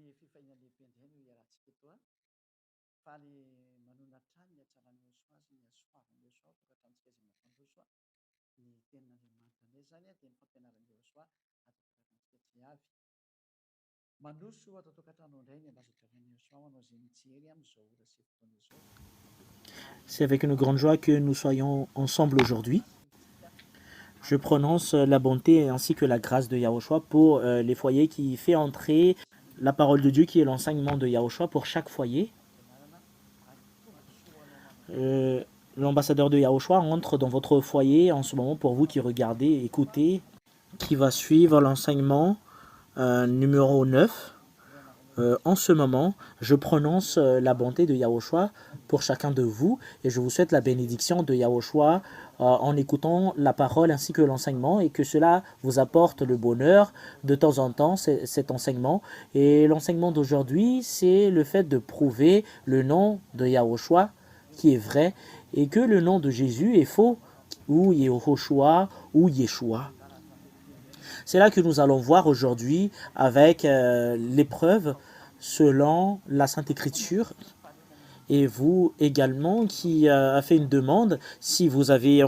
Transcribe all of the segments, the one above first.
ny fifaina lehibe indray no iarahantsika eto a. Faly manonatra ny hatsaran'ny Jesosy sy ny hasoavan'ny Jesosy tokantranon-tsika izay mampandroso a. Ny tenin'Andriamanitra indray izany a dia ny fampianaran'i Jesosy ato tokantranon-tsika tsy avy. Mandroso ato tokantrano indray ny andazo-taran'i Jesosy manao izay mijery amin'izao ora sy fotoana izao. C'est avec une grande joie que nous soyons ensemble aujourd'hui. Je prononce la bonté ainsi que la grâce de Yahushua pour les foyers qui fait entrer la parole de Dieu qui est l'enseignement de Yahushua pour chaque foyer. L'ambassadeur de Yahushua entre dans votre foyer en ce moment pour vous qui regardez, écoutez, qui va suivre l'enseignement numéro 9. En ce moment, je prononce la bonté de Yahushua pour chacun de vous et je vous souhaite la bénédiction de Yahushua en écoutant la parole ainsi que l'enseignement et que cela vous apporte le bonheur de temps en temps, cet enseignement. Et l'enseignement d'aujourd'hui, c'est le fait de prouver le nom de Yahushua qui est vrai et que le nom de Jésus est faux ou Yehoshua ou Yeshua. C'est là que nous allons voir aujourd'hui avec l'épreuve selon la Sainte Écriture. Et vous également qui a fait une demande, si vous avez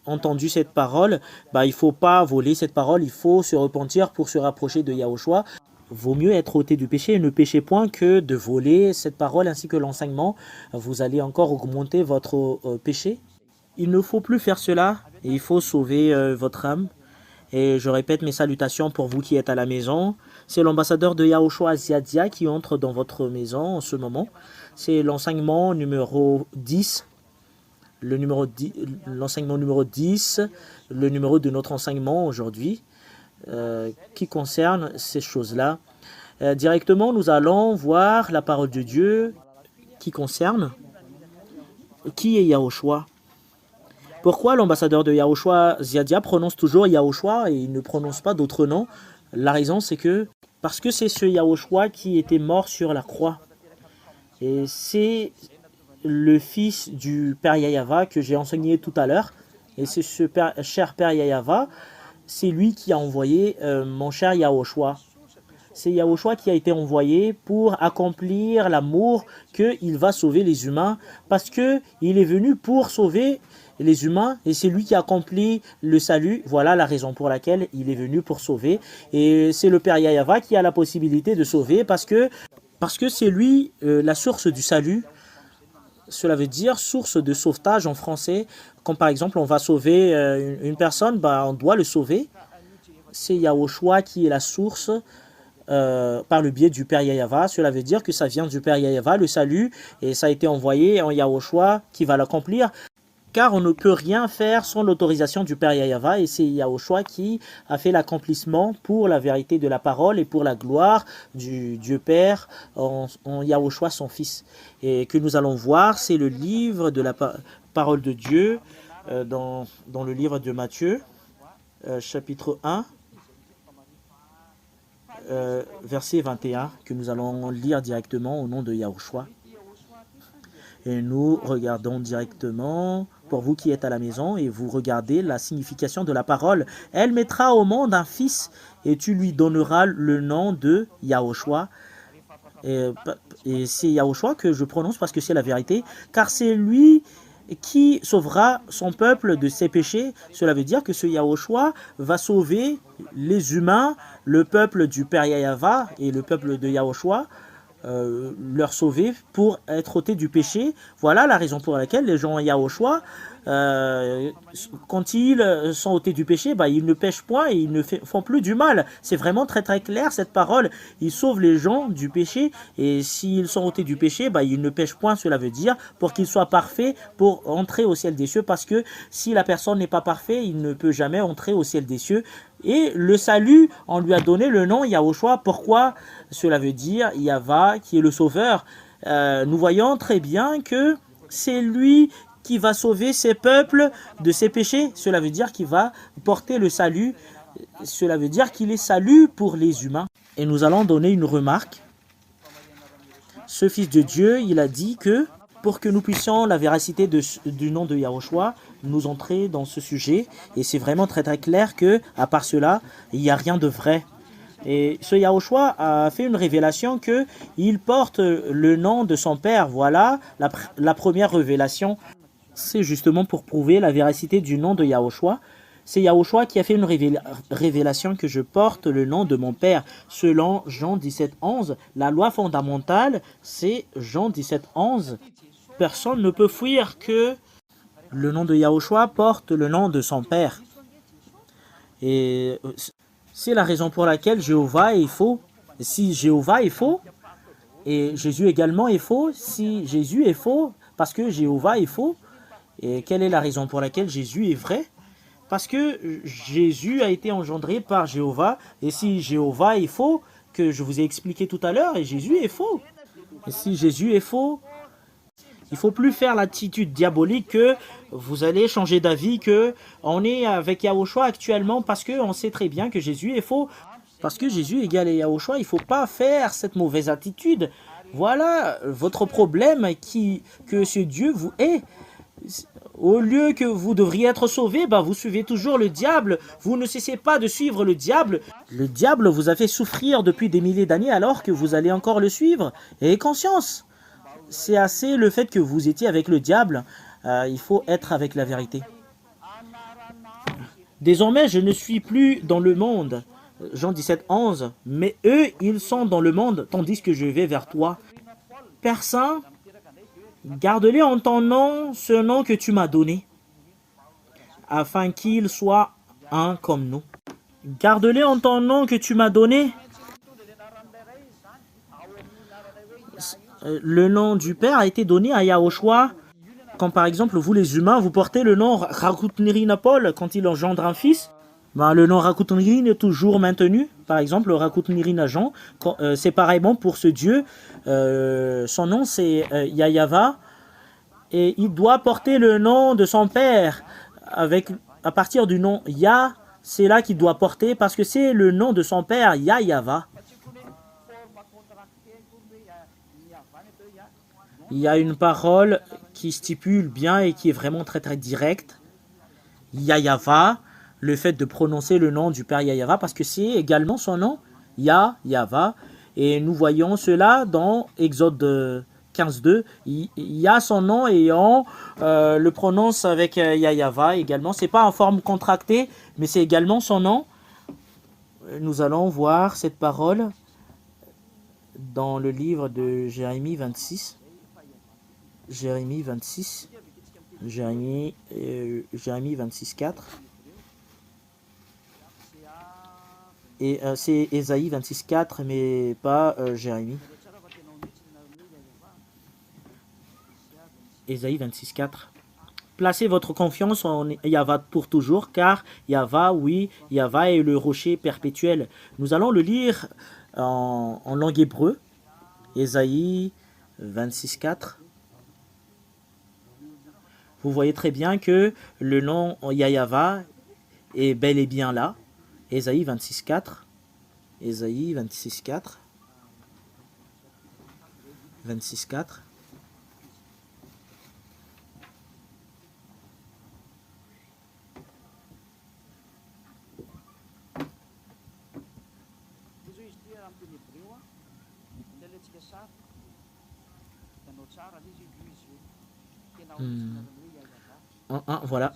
entendu cette parole, il ne faut pas voler cette parole, il faut se repentir pour se rapprocher de Yahushua. Vaut mieux être ôté du péché et ne péchez point que de voler cette parole ainsi que l'enseignement. Vous allez encore augmenter votre péché. Il ne faut plus faire cela et il faut sauver votre âme. Et je répète mes salutations pour vous qui êtes à la maison. C'est l'ambassadeur de Yahushua Ziadia qui entre dans votre maison en ce moment. C'est l'enseignement numéro 10. L'enseignement numéro 10, le numéro de notre enseignement aujourd'hui, qui concerne ces choses-là. Directement, nous allons voir la parole de Dieu qui concerne qui est Yahushua. Pourquoi l'ambassadeur de Yahushua Ziadia prononce toujours Yahushua et il ne prononce pas d'autres noms? La raison, c'est que parce que c'est ce Yahushua qui était mort sur la croix. Et c'est le fils du Père Yahava que j'ai enseigné tout à l'heure. Et c'est ce cher Père Yahava, c'est lui qui a envoyé mon cher Yahushua. C'est Yahushua qui a été envoyé pour accomplir l'amour qu'il va sauver les humains parce qu'il est venu pour sauver les humains et c'est lui qui accomplit le salut. Voilà la raison pour laquelle il est venu pour sauver. Et c'est le Père Yahava qui a la possibilité de sauver parce que c'est lui la source du salut. Cela veut dire source de sauvetage en français. Comme par exemple on va sauver une personne, on doit le sauver. C'est Yahushua qui est la source par le biais du Père Yahava. Cela veut dire que ça vient du Père Yahava, le salut, et ça a été envoyé en Yahushua qui va l'accomplir. Car on ne peut rien faire sans l'autorisation du Père Yahava et c'est Yahushua qui a fait l'accomplissement pour la vérité de la parole et pour la gloire du Dieu Père en Yahushua son Fils. Et que nous allons voir, c'est le livre de la parole de Dieu dans le livre de Matthieu, chapitre 1, verset 21, que nous allons lire directement au nom de Yahushua. Et nous regardons directement, pour vous qui êtes à la maison, et vous regardez la signification de la parole. Elle mettra au monde un fils, et tu lui donneras le nom de Yahushua. Et c'est Yahushua que je prononce parce que c'est la vérité, car c'est lui qui sauvera son peuple de ses péchés. Cela veut dire que ce Yahushua va sauver les humains, le peuple du Père Yahava et le peuple de Yahushua, leur sauver pour être ôtés du péché. Voilà la raison pour laquelle les gens à Yahushua, quand ils sont ôtés du péché, ils ne pêchent point et ils ne font plus du mal. C'est vraiment très très clair cette parole. Ils sauvent les gens du péché et s'ils sont ôtés du péché, ils ne pêchent point. Cela veut dire pour qu'ils soient parfaits pour entrer au ciel des cieux, parce que si la personne n'est pas parfaite, il ne peut jamais entrer au ciel des cieux. Et le salut, on lui a donné le nom Yahushua. Pourquoi? Cela veut dire Yahva qui est le sauveur. Nous voyons très bien que c'est lui qui va sauver ses peuples de ses péchés. Cela veut dire qu'il va porter le salut. Cela veut dire qu'il est salut pour les humains. Et nous allons donner une remarque. Ce Fils de Dieu, il a dit que pour que nous puissions la véracité du nom de Yahushua, nous entrer dans ce sujet. Et c'est vraiment très très clair que, à part cela, il n'y a rien de vrai. Et ce Yahushua a fait une révélation qu'il porte le nom de son Père. Voilà la première révélation. C'est justement pour prouver la véracité du nom de Yahushua. C'est Yahushua qui a fait une révélation que je porte le nom de mon Père. Selon Jean 17,11, la loi fondamentale, c'est Jean 17,11. Personne ne peut fuir que le nom de Yahushua porte le nom de son Père. Et c'est la raison pour laquelle Jéhovah est faux. Si Jéhovah est faux, et Jésus également est faux, si Jésus est faux, parce que Jéhovah est faux, et quelle est la raison pour laquelle Jésus est vrai? Parce que Jésus a été engendré par Jéhovah, et si Jéhovah est faux, que je vous ai expliqué tout à l'heure, et Jésus est faux. Et si Jésus est faux, il ne faut plus faire l'attitude diabolique que vous allez changer d'avis, que on est avec Yahushua actuellement parce qu'on sait très bien que Jésus est faux. Parce que Jésus égale Yahushua, il ne faut pas faire cette mauvaise attitude. Voilà votre problème que ce Dieu vous est. Au lieu que vous devriez être sauvé, vous suivez toujours le diable. Vous ne cessez pas de suivre le diable. Le diable vous a fait souffrir depuis des milliers d'années alors que vous allez encore le suivre. Ayez conscience. C'est assez le fait que vous étiez avec le diable. Il faut être avec la vérité. Désormais, je ne suis plus dans le monde. Jean 17,11. Mais eux, ils sont dans le monde, tandis que je vais vers toi. Père Saint, garde-les en ton nom, ce nom que tu m'as donné, afin qu'ils soient un comme nous. Garde-les en ton nom que tu m'as donné. Le nom du Père a été donné à Yahushua. Quand par exemple, vous les humains, vous portez le nom Rakutnirin Paul quand il engendre un fils, le nom Rakutnirin est toujours maintenu. Par exemple, Rakutnirin Jean, c'est pareillement pour ce Dieu. Son nom c'est Yahava. Et il doit porter le nom de son Père. À partir du nom Yah, c'est là qu'il doit porter parce que c'est le nom de son Père, Yahava. Il y a une parole qui stipule bien et qui est vraiment très très directe. Yahava, le fait de prononcer le nom du Père Yahava, parce que c'est également son nom, Yahava. Et nous voyons cela dans Exode 15.2. Il y a son nom et on le prononce avec Yahava également. Ce n'est pas en forme contractée, mais c'est également son nom. Nous allons voir cette parole dans le livre de Jérémie 26. Jérémie 26, Jérémie 26.4. Et c'est Ésaïe 26.4, mais pas Jérémie. Ésaïe 26.4. Placez votre confiance en Yahva pour toujours, car Yahva, oui, Yahva est le rocher perpétuel. Nous allons le lire en langue hébreu. Ésaïe 26.4. Vous voyez très bien que le nom Yahva est bel et bien là. Ésaïe 26.4. Ésaïe 26.4. 26.4. Voilà.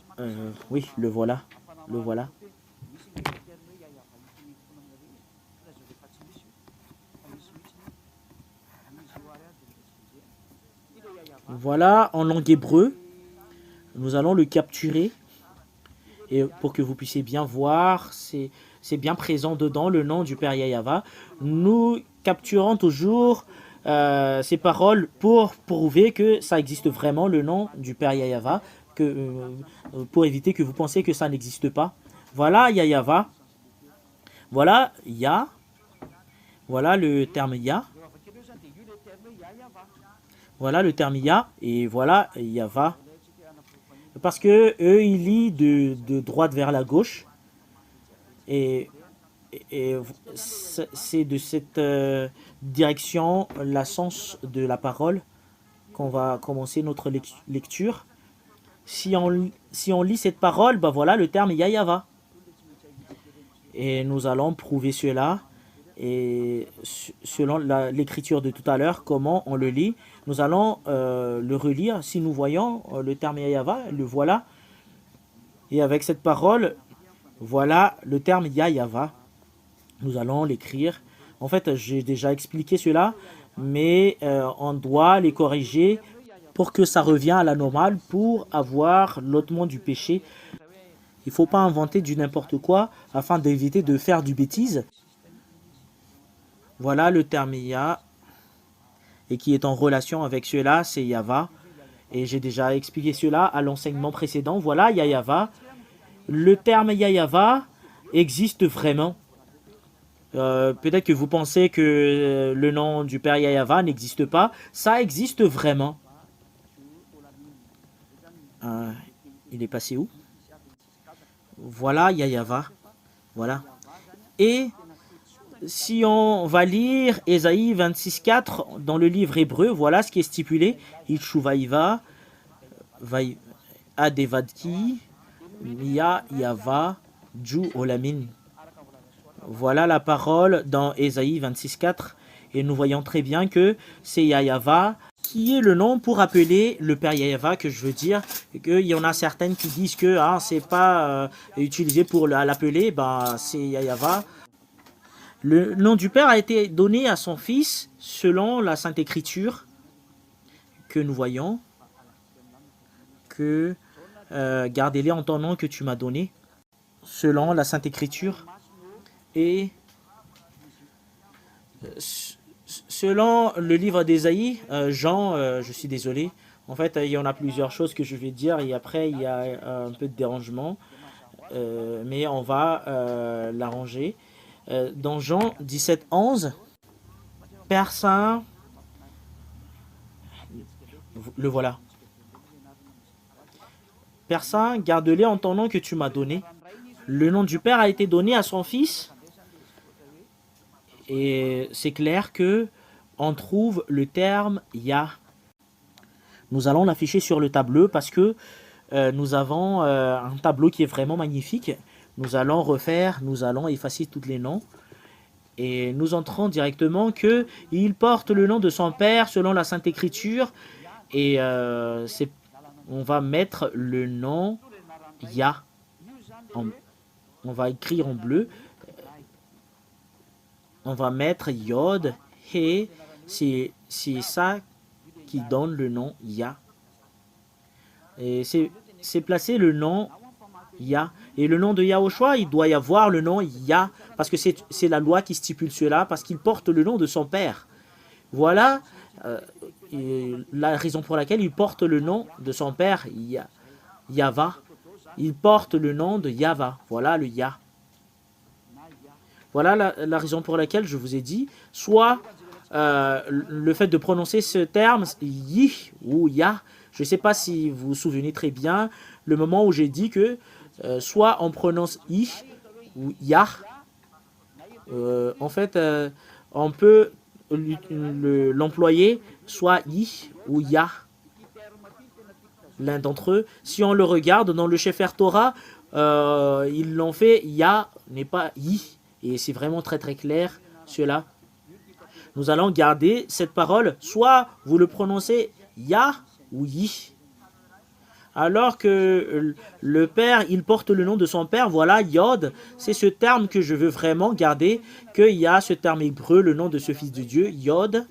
Oui, le voilà. Le voilà. Voilà, en langue hébreu. Nous allons le capturer. Et pour que vous puissiez bien voir, c'est bien présent dedans, le nom du Père Yahava. Nous capturons toujours ces paroles pour prouver que ça existe vraiment, le nom du Père Yahava, pour éviter que vous pensiez que ça n'existe pas. Voilà Yahava. Voilà Yah. Voilà le terme Yah. Voilà le terme Yah. Et voilà Yahva. Parce que eux, ils lisent de droite vers la gauche. Et c'est de cette direction, la sens de la parole, qu'on va commencer notre lecture. Si on lit cette parole, voilà le terme Yahava. Et nous allons prouver cela Et selon l'écriture de tout à l'heure, comment on le lit, nous allons le relire. Si nous voyons le terme Yahava, le voilà. Et avec cette parole, voilà le terme Yahava. Nous allons l'écrire. En fait, j'ai déjà expliqué cela, mais on doit les corriger pour que ça revienne à la normale, pour avoir l'ôtement du péché. Il ne faut pas inventer du n'importe quoi afin d'éviter de faire du bêtise. Voilà le terme Ya, et qui est en relation avec cela, c'est Yahva. Et j'ai déjà expliqué cela à l'enseignement précédent. Voilà Yahva. Le terme Yahva existe vraiment. Peut-être que vous pensez que le nom du Père Yahva n'existe pas. Ça existe vraiment. Il est passé où? Voilà Yahva. Voilà. Et si on va lire Ésaïe 26.4 dans le livre hébreu, voilà ce qui est stipulé. Itchuvaiva, Adevadki, Mia Yava, Ju Olamin. Voilà la parole dans Ésaïe 26.4. Et nous voyons très bien que c'est Yahva qui est le nom pour appeler le Père Yahva, que je veux dire. Qu'il y en a certaines qui disent que c'est pas utilisé pour l'appeler, c'est Yahva. Le nom du Père a été donné à son Fils selon la Sainte Écriture que nous voyons. Que gardez-les en ton nom que tu m'as donné. Selon la Sainte Écriture. Et selon le livre d'Ésaïe, Jean, je suis désolé. En fait, il y en a plusieurs choses que je vais dire et après, il y a un peu de dérangement. Mais on va l'arranger. Dans Jean 17.11, Père Saint, le voilà. Père Saint, garde-les en ton nom que tu m'as donné. Le nom du Père a été donné à son Fils. Et c'est clair que on trouve le terme Yah. Nous allons l'afficher sur le tableau parce que nous avons un tableau qui est vraiment magnifique. Nous allons effacer tous les noms. Et nous entrons directement qu'il porte le nom de son Père selon la Sainte Écriture. Et on va mettre le nom Yah. On va écrire en bleu. On va mettre Yod, He. C'est ça qui donne le nom Yah. Et c'est placé le nom Yah. Et le nom de Yahushua, il doit y avoir le nom Yah. Parce que c'est la loi qui stipule cela. Parce qu'il porte le nom de son Père. Voilà la raison pour laquelle il porte le nom de son Père, Yahva. Il porte le nom de Yahva. Voilà le Yah. Voilà la raison pour laquelle je vous ai dit, soit le fait de prononcer ce terme, Yi ou Yah, je ne sais pas si vous vous souvenez très bien, le moment où j'ai dit que soit on prononce Yi ou Yah, en fait, on peut l'employer soit Yi ou Yah, l'un d'entre eux. Si on le regarde dans le Sefer Torah, ils l'ont fait Yah, n'est pas Yi. Et c'est vraiment très très clair cela. Nous allons garder cette parole. Soit vous le prononcez Yah ou Yi. Alors que le Père, il porte le nom de son Père. Voilà, Yod. C'est ce terme que je veux vraiment garder. Qu'il y a ce terme hébreu, le nom de ce Fils de Dieu. Yod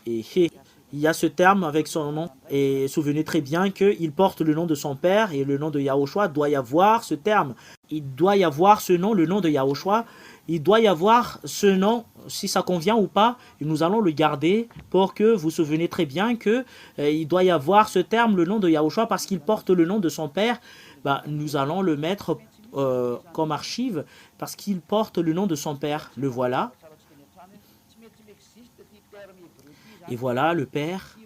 et He. Il y a ce terme avec son nom. Et souvenez très bien qu'il porte le nom de son Père. Et le nom de Yahushua doit y avoir ce terme. Il doit y avoir ce nom, le nom de Yahushua. Il doit y avoir ce nom, si ça convient ou pas. Et nous allons le garder pour que vous vous souvenez très bien qu'il doit y avoir ce terme, le nom de Yahushua, parce qu'il porte le nom de son Père. Nous allons le mettre comme archive parce qu'il porte le nom de son Père. Le voilà. Et voilà, le Père,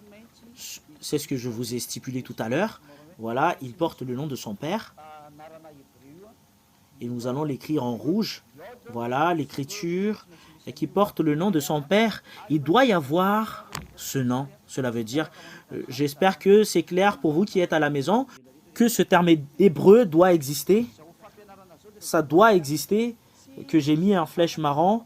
c'est ce que je vous ai stipulé tout à l'heure. Voilà, il porte le nom de son Père. Et nous allons l'écrire en rouge. Voilà, l'écriture qui porte le nom de son Père. Il doit y avoir ce nom. Cela veut dire, j'espère que c'est clair pour vous qui êtes à la maison, que ce terme hébreu doit exister. Ça doit exister, que j'ai mis en flèche marron.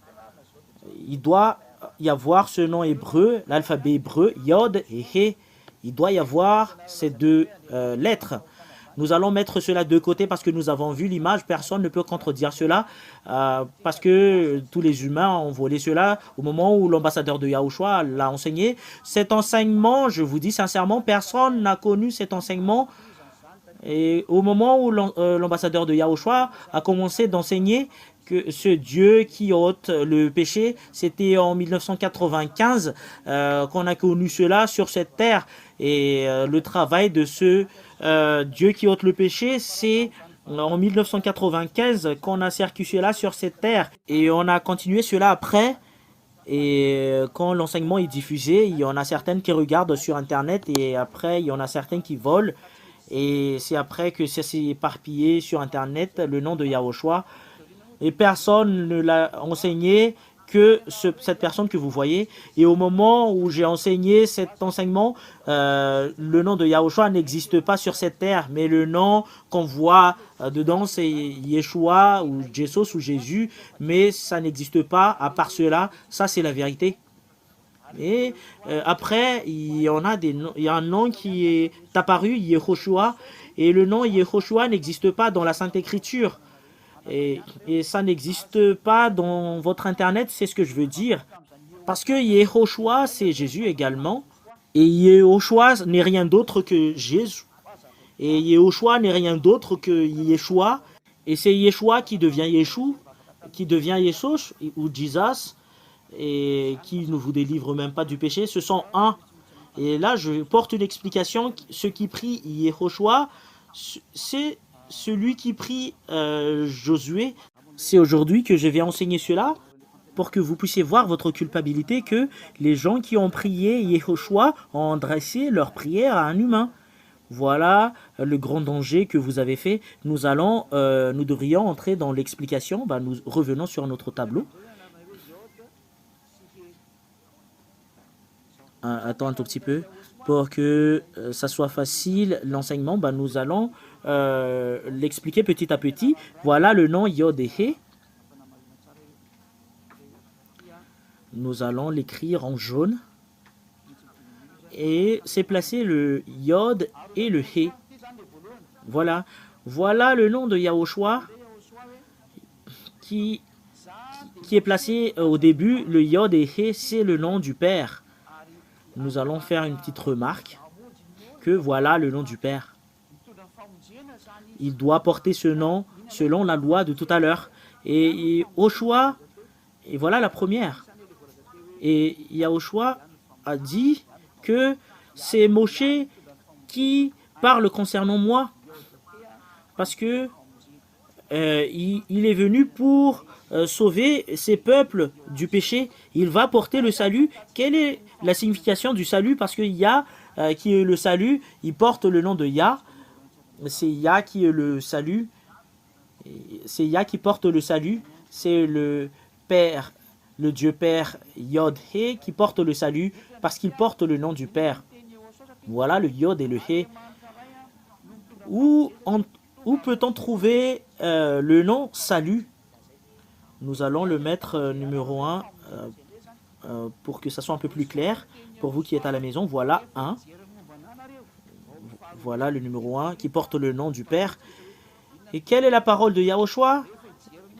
il doit y avoir ce nom hébreu, l'alphabet hébreu, Yod et He. Il doit y avoir ces deux lettres. Nous allons mettre cela de côté parce que nous avons vu l'image. Personne ne peut contredire cela parce que tous les humains ont volé cela au moment où l'ambassadeur de Yahushua l'a enseigné. Cet enseignement, je vous dis sincèrement, personne n'a connu cet enseignement. Et au moment où l'ambassadeur de Yahushua a commencé d'enseigner que ce Dieu qui ôte le péché, c'était en 1995 qu'on a connu cela sur cette terre. Et le travail de ce Dieu qui ôte le péché, c'est en 1995 qu'on a circulé cela sur cette terre. Et on a continué cela après. Et quand l'enseignement est diffusé, il y en a certaines qui regardent sur Internet et après, il y en a certaines qui volent. Et c'est après que ça s'est éparpillé sur Internet, le nom de Yahushua. Et personne ne l'a enseigné que cette personne que vous voyez. Et au moment où j'ai enseigné cet enseignement, le nom de Yahushua n'existe pas sur cette terre. Mais le nom qu'on voit dedans, c'est Yeshua ou Jesus ou Jésus. Mais ça n'existe pas à part cela. Ça, c'est la vérité. Et après, il y a un nom qui est apparu, Yehoshua, et le nom Yehoshua n'existe pas dans la Sainte Écriture. Et ça n'existe pas dans votre Internet, c'est ce que je veux dire. Parce que Yehoshua, c'est Jésus également. Et Yehoshua n'est rien d'autre que Jésus. Et Yehoshua n'est rien d'autre que Yeshua. Et c'est Yeshua qui devient Yeshua, qui devient Yeshua ou Jesus. Et qui ne vous délivre même pas du péché, ce sont un. Et là, je porte une explication. Ce qui prie Yehoshua, c'est celui qui prie Josué. C'est aujourd'hui que je vais enseigner cela pour que vous puissiez voir votre culpabilité que les gens qui ont prié Yehoshua ont adressé leur prière à un humain. Voilà le grand danger que vous avez fait. Nous devrions entrer dans l'explication. Nous revenons sur notre tableau. Attends un tout petit peu pour que ça soit facile l'enseignement. Nous allons l'expliquer petit à petit. Voilà le nom Yod et He. Nous allons l'écrire en jaune et c'est placé le Yod et le He. Voilà le nom de Yahushua qui est placé au début. Le Yod et He, c'est le nom du Père. Nous allons faire une petite remarque que voilà le nom du Père. Il doit porter ce nom selon la loi de tout à l'heure. Et Yahushua, et voilà la première. Et Yahushua a dit que c'est Moshe qui parle concernant moi. Parce que il est venu pour sauver ses peuples du péché. Il va porter le salut. Quelle est la signification du salut? Parce que Yah, qui est le salut, il porte le nom de Yah. C'est Yah qui est le salut. C'est Yah qui porte le salut. C'est le Père, le Dieu Père Yod He qui porte le salut parce qu'il porte le nom du Père. Voilà le Yod et le He. Où peut-on trouver le nom salut? Nous allons le mettre numéro 1 pour que ça soit un peu plus clair. Pour vous qui êtes à la maison, voilà 1. Voilà le numéro 1 qui porte le nom du Père. Et quelle est la parole de Yahushua?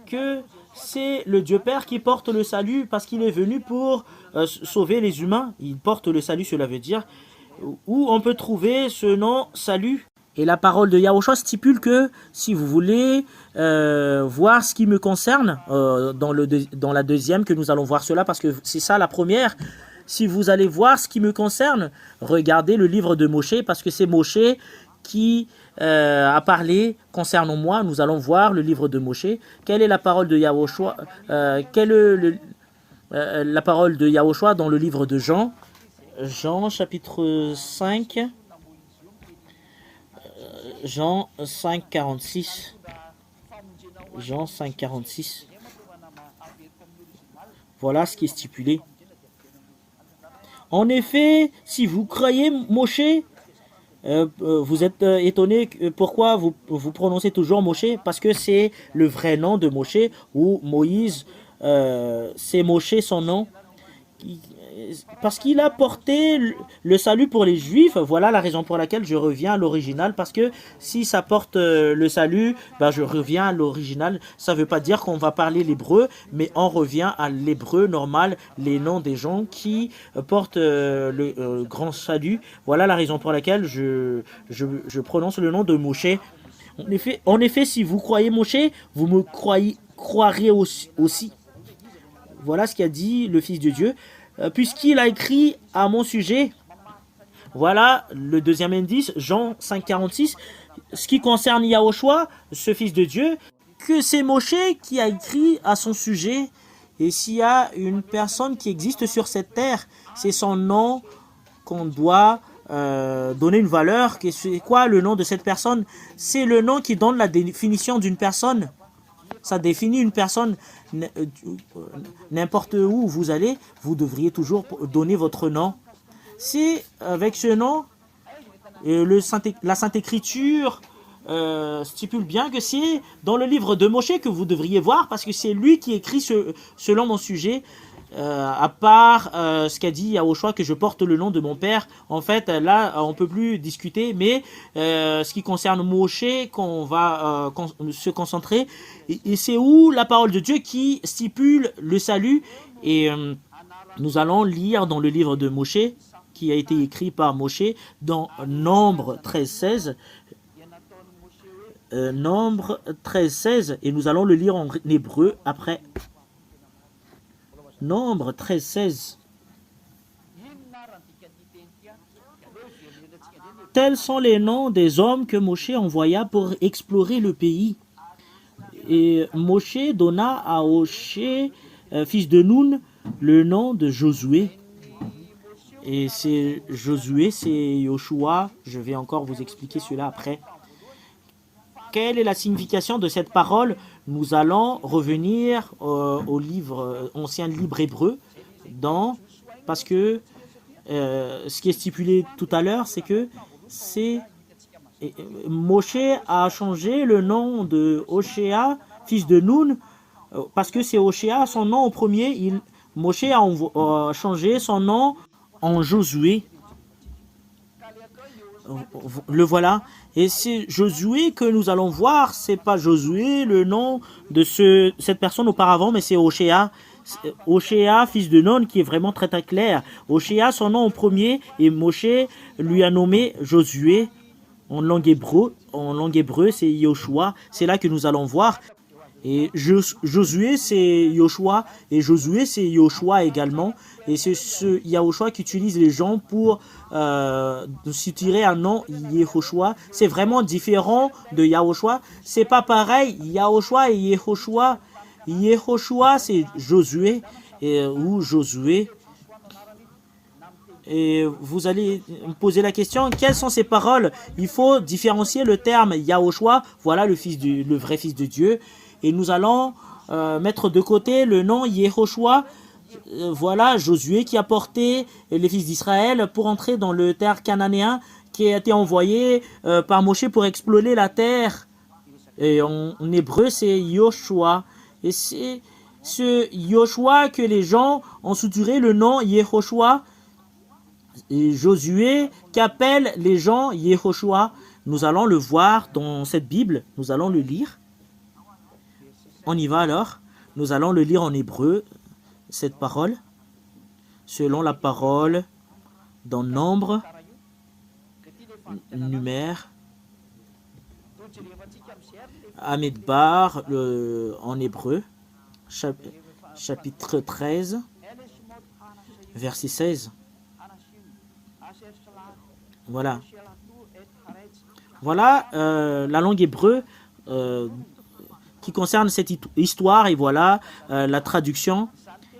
Que c'est le Dieu Père qui porte le salut parce qu'il est venu pour sauver les humains. Il porte le salut, cela veut dire. Où on peut trouver ce nom salut? Et la parole de Yahushua stipule que si vous voulez voir ce qui me concerne, dans la deuxième que nous allons voir cela, parce que c'est ça la première, si vous allez voir ce qui me concerne, regardez le livre de Moshe, parce que c'est Moshe qui a parlé concernant moi. Nous allons voir le livre de Moshe. Quelle est la parole de Yahushua? Quelle est la parole de Yahushua dans le livre de Jean? Jean chapitre 5. Jean 5, 46. Jean 5, 46. Voilà ce qui est stipulé. En effet, si vous croyez Moshe, vous êtes étonné pourquoi vous prononcez toujours Moshe, parce que c'est le vrai nom de Moshe ou Moïse c'est Moshe son nom, parce qu'il a porté le salut pour les Juifs. Voilà la raison pour laquelle je reviens à l'original, parce que si ça porte le salut, ben je reviens à l'original. Ça ne veut pas dire qu'on va parler l'hébreu, mais on revient à l'hébreu normal, les noms des gens qui portent le grand salut. Voilà la raison pour laquelle je prononce le nom de Moshe. En effet, si vous croyez Moshe, vous me croirez aussi. Voilà ce qu'a dit le Fils de Dieu. Puisqu'il a écrit à mon sujet, voilà le deuxième indice, Jean 5,46, ce qui concerne Yahushua, ce Fils de Dieu, que c'est Moshe qui a écrit à son sujet. Et s'il y a une personne qui existe sur cette terre, c'est son nom qu'on doit donner une valeur. C'est quoi le nom de cette personne? C'est le nom qui donne la définition d'une personne. Ça définit une personne. N'importe où vous allez, vous devriez toujours donner votre nom. C'est avec ce nom, la Sainte Écriture stipule bien que c'est dans le livre de Moshe que vous devriez voir, parce que c'est lui qui écrit selon mon sujet. À part ce qu'a dit Yahushua, que je porte le nom de mon père. En fait, là, on peut plus discuter, mais ce qui concerne Moshe, qu'on va se concentrer, et c'est où la parole de Dieu qui stipule le salut. Et nous allons lire dans le livre de Moshe, qui a été écrit par Moshe, dans Nombre 13-16. Nombre 13-16, et nous allons le lire en hébreu après. Nombre 13-16. Tels sont les noms des hommes que Moshe envoya pour explorer le pays. Et Moshe donna à Oshé, fils de Nun, le nom de Josué. Et c'est Josué, c'est Yoshua. Je vais encore vous expliquer cela après. Quelle est la signification de cette parole? Nous allons revenir au livre, ancien livre hébreu, parce que ce qui est stipulé tout à l'heure, c'est que Moshe a changé le nom de Oshéa, fils de Nun, parce que c'est Oshéa, son nom au premier. Moshe a changé son nom en Josué. Le voilà. Et c'est Josué que nous allons voir. C'est pas Josué, le nom de cette personne auparavant, mais c'est Oshéa. Oshéa, fils de Nun, qui est vraiment très très clair. Oshéa, son nom au premier, et Moshe lui a nommé Josué. En langue hébreu, c'est Yoshua. C'est là que nous allons voir. Et Josué, c'est Yoshua. Et Josué, c'est Yoshua également. Et c'est ce Yahushua qui utilise les gens pour se tirer un nom Yehoshua. C'est vraiment différent de Yahushua. C'est pas pareil, Yahushua et Yehoshua. Yehoshua, c'est Josué ou Josué. Et vous allez me poser la question, quelles sont ces paroles? Il faut différencier le terme Yahushua, voilà le vrai Fils de Dieu. Et nous allons mettre de côté le nom Yehoshua. Voilà Josué qui a porté les fils d'Israël pour entrer dans le terre cananéen qui a été envoyé par Moshe pour explorer la terre. Et en hébreu, c'est Yoshua. Et c'est ce Yoshua que les gens ont suturé le nom Yehoshua. Et Josué qu'appellent les gens Yehoshua. Nous allons le voir dans cette Bible. Nous allons le lire. On y va alors. Nous allons le lire en hébreu, cette parole, selon la parole dans Nombre, Numère, Amidbar, en hébreu, chapitre 13, verset 16. Voilà. Voilà la langue hébreu qui concerne cette histoire, et voilà la traduction.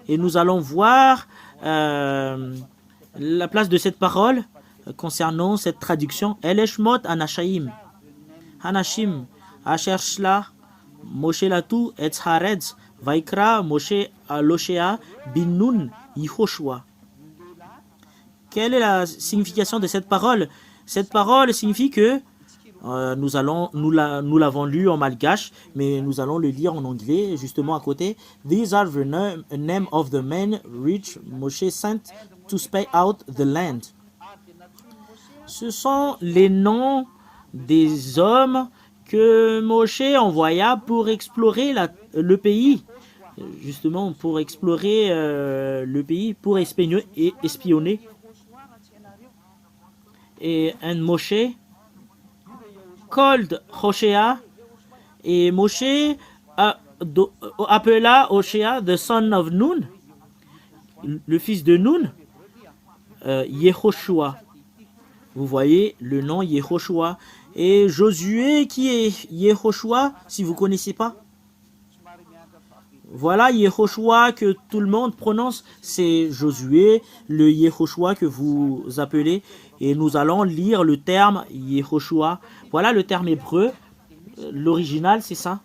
Et nous allons voir la place de cette parole concernant cette traduction. Eleshmot Anashaim. Hanashim. Asher Shla. Moshe Latu Etz Haretz. Vaikra Moshe Aloshea Bin Nun Yehoshua. Quelle est la signification de cette parole? Cette parole signifie que Nous l'avons lu en malgache, mais nous allons le lire en anglais, justement à côté. These are the name of the men which Moshe sent to spy out the land. Ce sont les noms des hommes que Moshe envoya pour explorer le pays. Justement, pour explorer le pays, pour espionner. Et Moshe called Hoshea, et Moshe appela Hoshea, the son of Nun, le fils de Nun, Yehoshua. Vous voyez le nom Yehoshua. Et Josué, qui est Yehoshua, si vous ne connaissez pas? Voilà Yehoshua que tout le monde prononce, c'est Josué, le Yehoshua que vous appelez. Et nous allons lire le terme Yehoshua. Voilà le terme hébreu. L'original, c'est ça.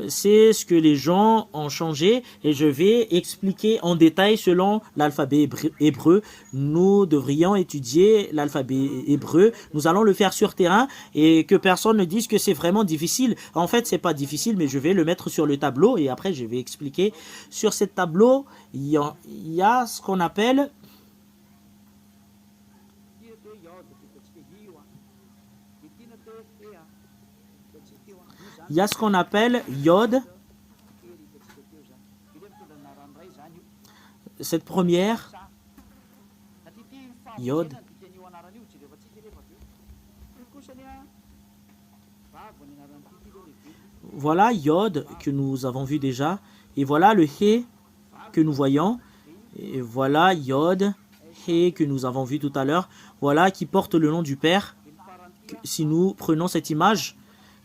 C'est ce que les gens ont changé et je vais expliquer en détail selon l'alphabet hébreu. Nous devrions étudier l'alphabet hébreu. Nous allons le faire sur terrain et que personne ne dise que c'est vraiment difficile. En fait, c'est pas difficile, mais je vais le mettre sur le tableau et après je vais expliquer. Sur ce tableau, il y a ce qu'on appelle Yod. Cette première Yod. Voilà Yod que nous avons vu déjà. Et voilà le He que nous voyons. Et voilà Yod, He que nous avons vu tout à l'heure. Voilà qui porte le nom du Père. Si nous prenons cette image.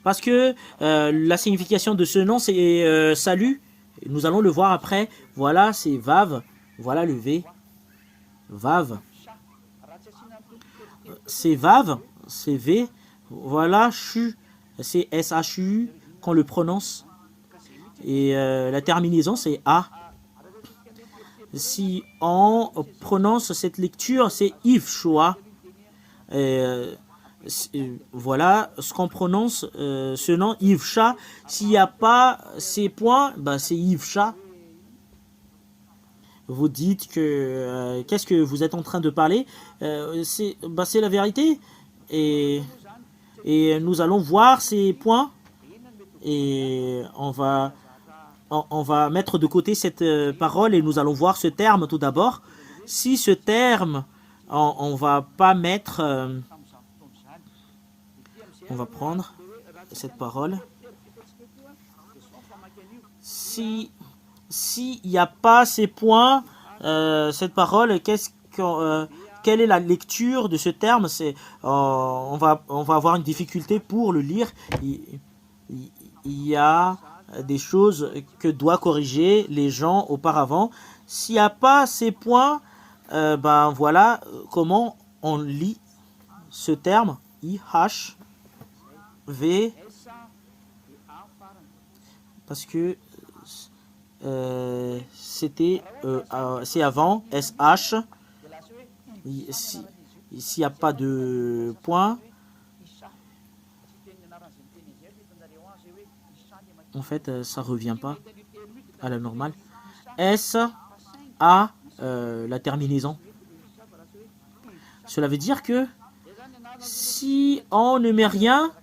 Parce que la signification de ce nom, c'est salut. Nous allons le voir après. Voilà, c'est Vav. Voilà le V. Vav. C'est Vav. C'est V. Voilà, Shu. C'est S-H-U qu'on le prononce. Et la terminaison, c'est A. Si on prononce cette lecture, c'est Yivshua. Voilà ce qu'on prononce ce nom Yivsha. S'il n'y a pas ces points, ben c'est Yivsha. Vous dites que qu'est-ce que vous êtes en train de parler, c'est la vérité et nous allons voir ces points et on va mettre de côté cette parole et nous allons voir ce terme tout d'abord. Si ce terme on va pas mettre on va prendre cette parole. S'il n'y a pas ces points, cette parole, quelle est la lecture de ce terme? On va avoir une difficulté pour le lire. Il y a des choses que doivent corriger les gens auparavant. S'il n'y a pas ces points, ben voilà comment on lit ce terme IH. V, parce que c'est avant SH. S'il n'y a pas de point, en fait ça revient pas à la normale. S A, la terminaison. Cela veut dire que si on ne met rien,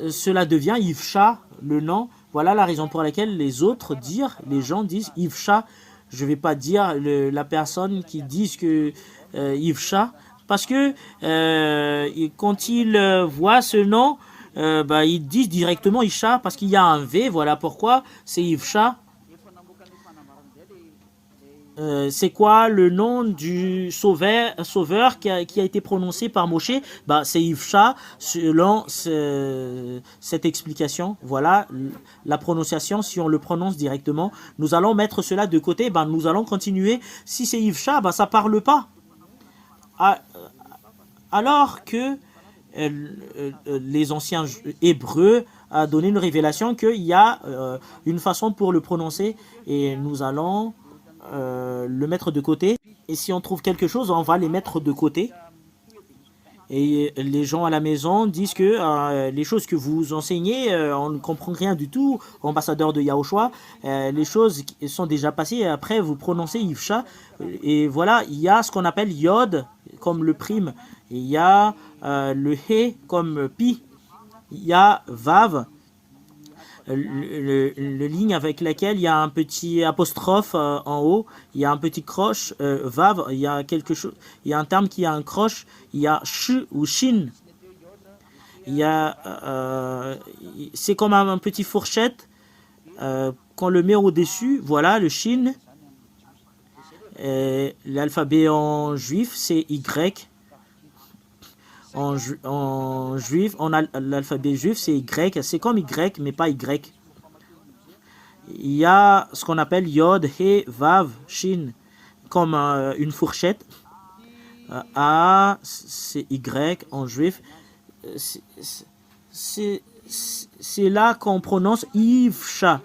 cela devient Yivsha, le nom. Voilà la raison pour laquelle les gens disent Yivsha. Je ne vais pas dire la personne qui dit que Yivsha, parce que quand ils voient ce nom, ils disent directement Isha, parce qu'il y a un V, voilà pourquoi c'est Yivsha. C'est quoi le nom du sauveur qui a été prononcé par Moshe? C'est Yivsha, selon cette explication. Voilà la prononciation, si on le prononce directement. Nous allons mettre cela de côté, nous allons continuer. Si c'est Yivsha, ça ne parle pas. Alors que les anciens hébreux a donné une révélation qu'il y a une façon pour le prononcer et nous allons le mettre de côté. Et si on trouve quelque chose, on va les mettre de côté. Et les gens à la maison disent que les choses que vous enseignez, on ne comprend rien du tout, ambassadeur de Yahushua. Les choses qui sont déjà passées, et après vous prononcez Yivcha. Et voilà, il y a ce qu'on appelle Yod comme le prime. Et il y a le He comme Pi. Il y a Vav, le ligne avec laquelle il y a un petit apostrophe en haut, il y a un petit croche, Vav, il y a quelque chose, il y a un terme qui a un croche, il y a Sh ou Shin. Il y a, c'est comme un petit fourchette, qu'on le met au-dessus, voilà le Shin. L'alphabet en juif, c'est Y. En juif, l'alphabet juif, c'est Y. C'est comme Y, mais pas Y. Il y a ce qu'on appelle Yod, He, Vav, Shin, comme une fourchette. A, c'est Y en juif. C'est là qu'on prononce Yivcha.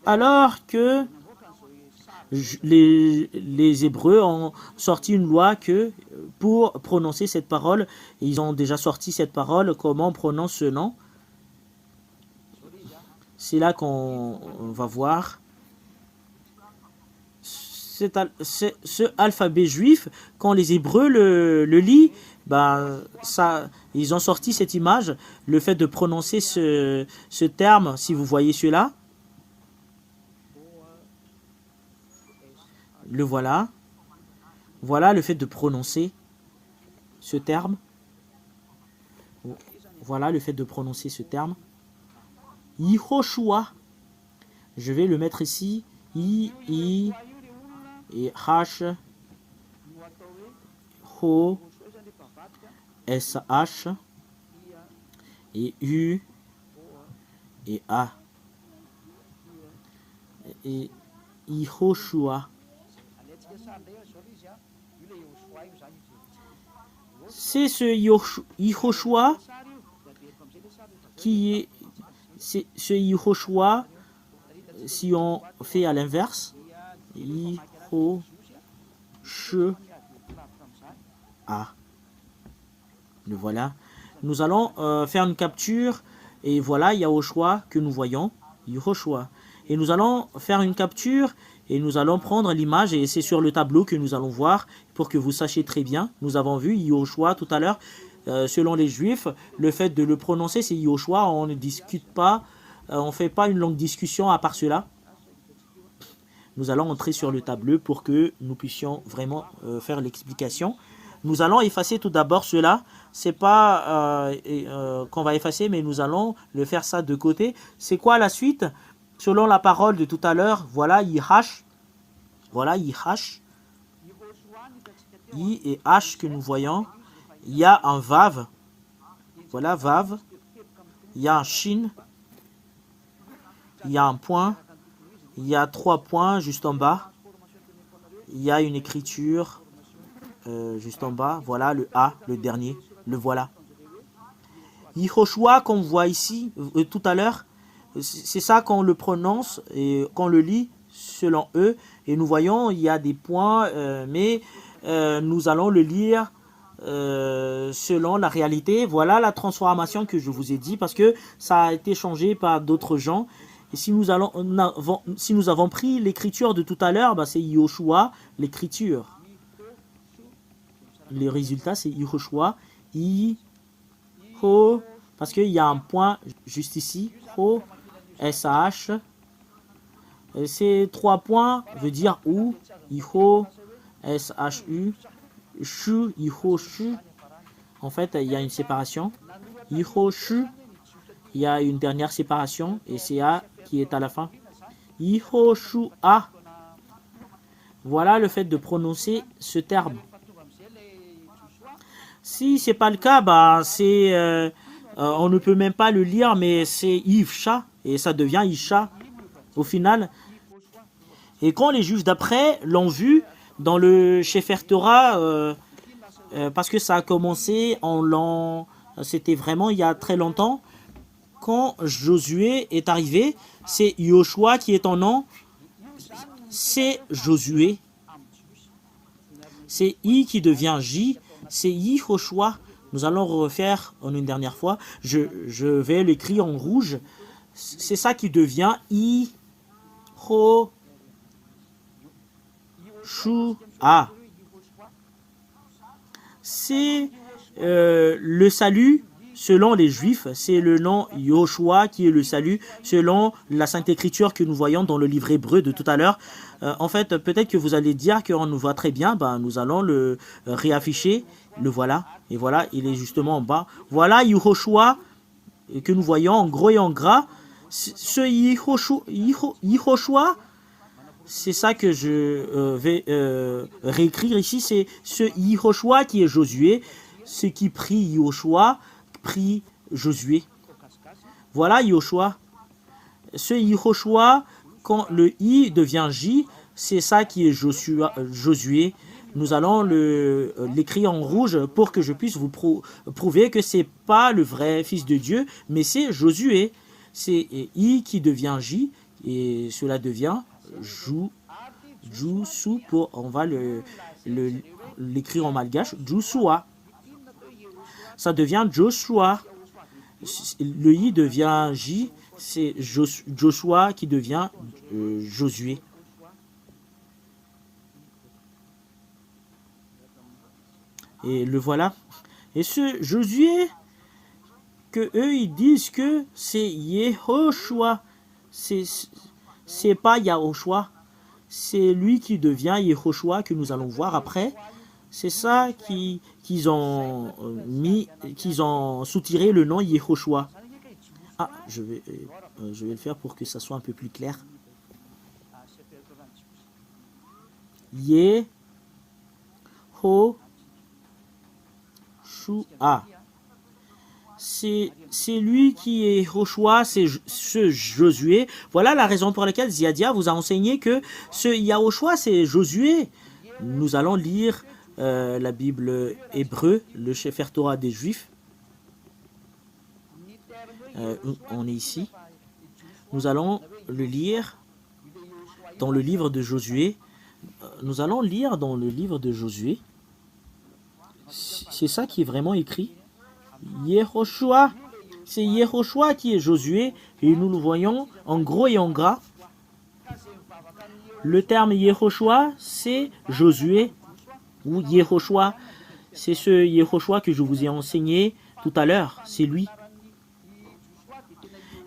Alors que les Hébreux ont sorti une loi que pour prononcer cette parole, ils ont déjà sorti cette parole, comment on prononce ce nom. C'est là qu'on va voir ce alphabet juif. Quand les Hébreux le lisent, ben, ils ont sorti cette image, le fait de prononcer ce terme, si vous voyez cela. Le voilà. Voilà le fait de prononcer ce terme. Voilà le fait de prononcer ce terme. Yehoshua. Je vais le mettre ici. I et H. Ho. SH. Et U. Et A. Et Yehoshua. C'est ce Yehoshua qui est ce Yehoshua, si on fait à l'inverse, Yehoshua. Le voilà. Nous allons faire une capture et voilà Yahushua que nous voyons, Yehoshua. Et nous allons faire une capture et nous allons prendre l'image et c'est sur le tableau que nous allons voir pour que vous sachiez très bien. Nous avons vu Yehoshua tout à l'heure. Selon les Juifs, le fait de le prononcer, c'est Yehoshua. On ne discute pas, on ne fait pas une longue discussion à part cela. Nous allons entrer sur le tableau pour que nous puissions vraiment faire l'explication. Nous allons effacer tout d'abord cela. C'est pas qu'on va effacer, mais nous allons le faire ça de côté. C'est quoi la suite? Selon la parole de tout à l'heure, voilà Yihash. Voilà Yihash. I et H que nous voyons. Il y a un Vav. Voilà Vav. Il y a un Shin. Il y a un point. Il y a 3 points juste en bas. Il y a une écriture juste en bas. Voilà le A, le dernier. Le voilà. Yehoshua qu'on voit ici tout à l'heure. C'est ça qu'on le prononce et qu'on le lit selon eux. Et nous voyons, il y a des points, mais nous allons le lire selon la réalité. Voilà la transformation que je vous ai dit parce que ça a été changé par d'autres gens. Et si nous avons pris l'écriture de tout à l'heure, bah c'est Yehoshua, l'écriture. Le résultat, c'est Yehoshua. Ho, parce qu'il y a un point juste ici. Ho. SH. Ces 3 points veut dire où. Iho, SHU. Shu, Iho, Shu. En fait, il y a une séparation. Iho, Shu. Il y a une dernière séparation. Et c'est A qui est à la fin. Iho, Shu, A. Voilà le fait de prononcer ce terme. Si c'est pas le cas, bah c'est on ne peut même pas le lire, mais c'est Yivcha et ça devient Isha au final. Et quand les Juifs d'après l'ont vu dans le Sefer Torah, parce que ça a commencé c'était vraiment il y a très longtemps, quand Josué est arrivé, c'est Yoshua qui est en nom, c'est Josué. C'est I qui devient J. c'est Yehoshua. Nous allons refaire en une dernière fois. Je vais l'écrire en rouge. C'est ça qui devient Yehoshua. C'est le salut selon les Juifs. C'est le nom Yoshua qui est le salut selon la Sainte Écriture que nous voyons dans le livre hébreu de tout à l'heure. En fait, peut-être que vous allez dire qu'on nous voit très bien. Ben, nous allons le réafficher. Le voilà. Et voilà, il est justement en bas. Voilà Yehoshua que nous voyons en gros et en gras. Ce Yehoshua, c'est ça que je vais réécrire ici. C'est ce Yehoshua qui est Josué. Ce qui prie Yehoshua, prie Josué. Voilà Yehoshua. Ce Yehoshua, quand le I devient J, c'est ça qui est Josué. Nous allons l'écrire en rouge pour que je puisse vous prouver que ce n'est pas le vrai Fils de Dieu, mais c'est Josué. C'est I qui devient J et cela devient Joussou. On va l'écrire en malgache. Joshua. Ça devient Joshua. Le I devient J. C'est Joshua qui devient Josué. Et le voilà. Et ce Josué, que eux ils disent que c'est Yehoshua. C'est pas Yahoshua. C'est lui qui devient Yehoshua que nous allons voir après. C'est ça qu'ils ont soutiré le nom Yehoshua. Ah, je vais le faire pour que ça soit un peu plus clair. Yehoshua. C'est lui qui est Yehoshua, c'est ce Josué. Voilà la raison pour laquelle Ziadia vous a enseigné que ce Yahoshua, c'est Josué. Nous allons lire la Bible hébreu, le Sefer Torah des Juifs. On est ici. Nous allons le lire dans le livre de Josué. Nous allons lire dans le livre de Josué. C'est ça qui est vraiment écrit. Yehoshua, c'est Yehoshua qui est Josué et nous le voyons en gros et en gras. Le terme Yehoshua, c'est Josué ou Yehoshua. C'est ce Yehoshua que je vous ai enseigné tout à l'heure. C'est lui.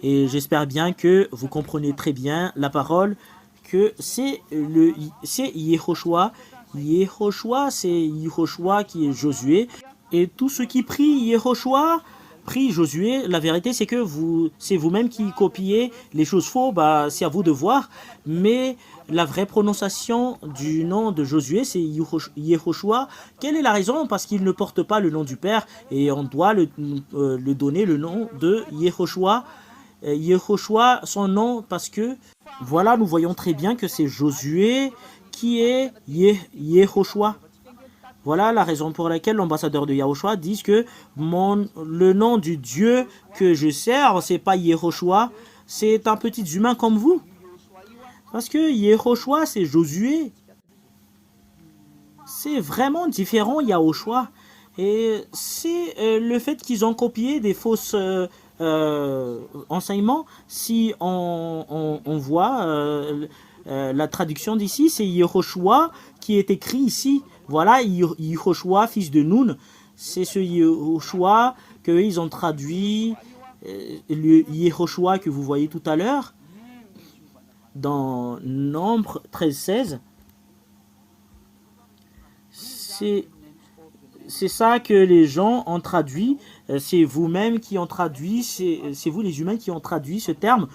Et j'espère bien que vous comprenez très bien la parole, que c'est Yehoshua. Yehoshua, c'est Yehoshua qui est Josué. Et tous ceux qui prient Yehoshua, prient Josué. La vérité, c'est que c'est vous-même qui copiez les choses fausses. Bah, c'est à vous de voir. Mais la vraie prononciation du nom de Josué, c'est Yehoshua. Quelle est la raison? Parce qu'il ne porte pas le nom du Père. Et on doit le donner le nom de Yehoshua. Yehoshua, son nom, parce que, voilà, nous voyons très bien que c'est Josué qui est Yehoshua. Voilà la raison pour laquelle l'ambassadeur de Yahushua dit que le nom du Dieu que je sers, c'est pas Yehoshua, c'est un petit humain comme vous. Parce que Yehoshua, c'est Josué. C'est vraiment différent, Yahushua. Et c'est le fait qu'ils ont copié des fausses enseignements. Si on voit la traduction d'ici, c'est Yehoshua qui est écrit ici. Voilà, Yehoshua, fils de Nun. C'est ce Yehoshua qu'ils ont traduit, le Yehoshua que vous voyez tout à l'heure, dans Nombre 13-16. C'est ça que les gens ont traduit. C'est vous-même qui ont traduit, c'est vous les humains qui ont traduit ce terme.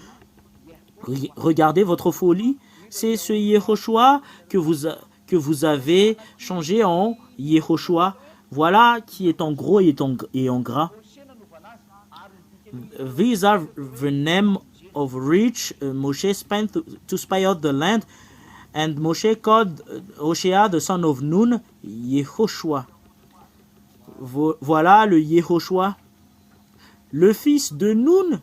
Regardez votre folie. C'est ce Yehoshua que vous avez changé en Yehoshua. Voilà qui est en gros et en gras. These are the name of which Moshe spent to spy out the land, and Moshe called Hoshea the son of Nun Yehoshua. Voilà le Yehoshua, le fils de Nun,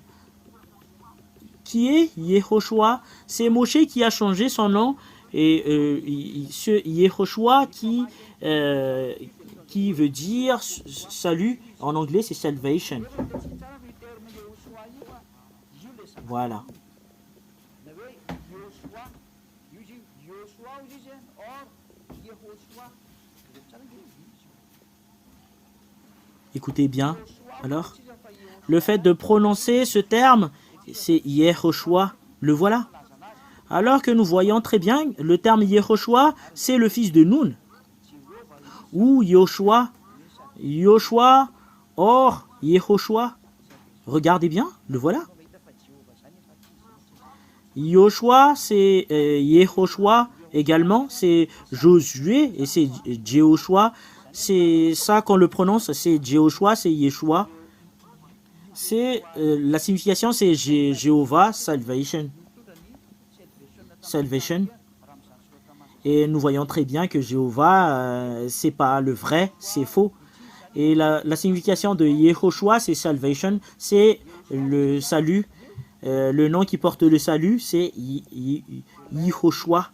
qui est Yehoshua. C'est Moshe qui a changé son nom Et ce Yehoshua qui veut dire salut, en anglais c'est salvation. Voilà. Écoutez bien. Alors, le fait de prononcer ce terme, c'est Yehoshua. Le voilà. Alors que nous voyons très bien, le terme Yehoshua, c'est le fils de Nun. Ou Yoshua. Yoshua, or Yehoshua. Regardez bien, le voilà. Yoshua, c'est Yehoshua également, c'est Josué et c'est Jehoshua. C'est ça qu'on le prononce, c'est Jehoshua, c'est Yeshua. C'est la signification, c'est Jéhovah, salvation. Salvation. Et nous voyons très bien que Jéhovah, c'est pas le vrai, c'est faux. Et la signification de Yehoshua, c'est salvation, c'est le salut. Le nom qui porte le salut, c'est Yehoshua.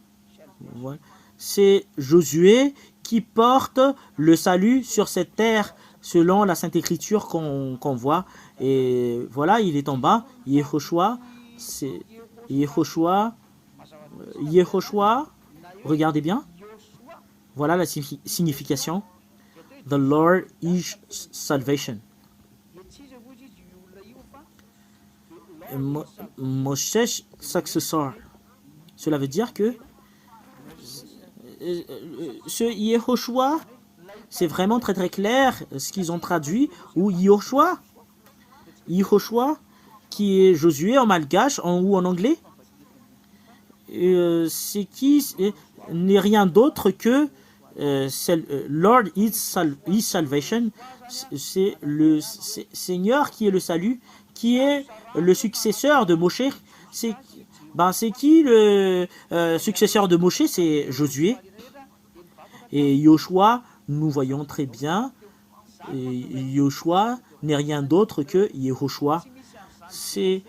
Voilà. C'est Josué qui porte le salut sur cette terre, selon la Sainte Écriture qu'on voit. Et voilà, il est en bas. Yehoshua, c'est Yehoshua. Yehoshua, regardez bien. Voilà la signification. The Lord is salvation. Moshe successor. Cela veut dire que ce Yehoshua, c'est vraiment très très clair ce qu'ils ont traduit, ou Yehoshua, qui est Josué en malgache ou en anglais, c'est qui n'est rien d'autre que Lord is salvation, c'est le Seigneur qui est le salut, qui est le successeur de Moshe. C'est qui le successeur de Moshe? C'est Josué. Et Yoshua, nous voyons très bien, Yoshua n'est rien d'autre que Yehoshua. C'est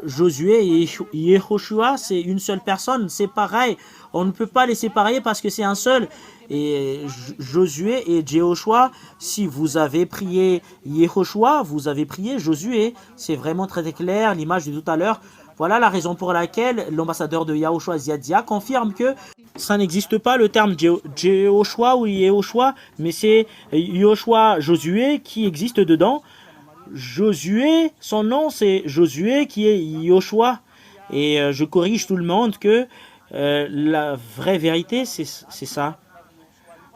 Josué et Yehoshua, c'est une seule personne, c'est pareil. On ne peut pas les séparer parce que c'est un seul. Et Josué et Jehoshua, si vous avez prié Yehoshua, vous avez prié Josué. C'est vraiment très clair, l'image de tout à l'heure. Voilà la raison pour laquelle l'ambassadeur de Yahushua Ziadia confirme que ça n'existe pas le terme Jehoshua ou Yehoshua, mais c'est Yoshua Josué qui existe dedans. Josué, son nom c'est Josué qui est Yoshua. Et je corrige tout le monde que la vraie vérité c'est ça.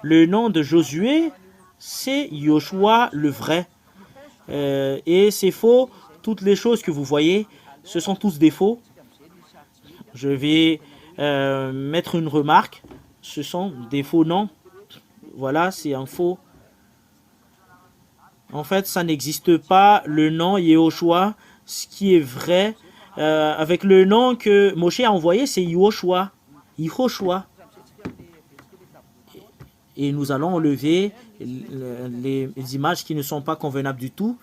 Le nom de Josué c'est Yoshua le vrai. Et c'est faux, toutes les choses que vous voyez, ce sont tous des faux. Je vais mettre une remarque. Ce sont des faux noms. Voilà, c'est un faux. En fait, ça n'existe pas le nom Yehoshua. Ce qui est vrai, avec le nom que Moshe a envoyé, c'est Yehoshua. Yehoshua. Et nous allons enlever les images qui ne sont pas convenables du tout.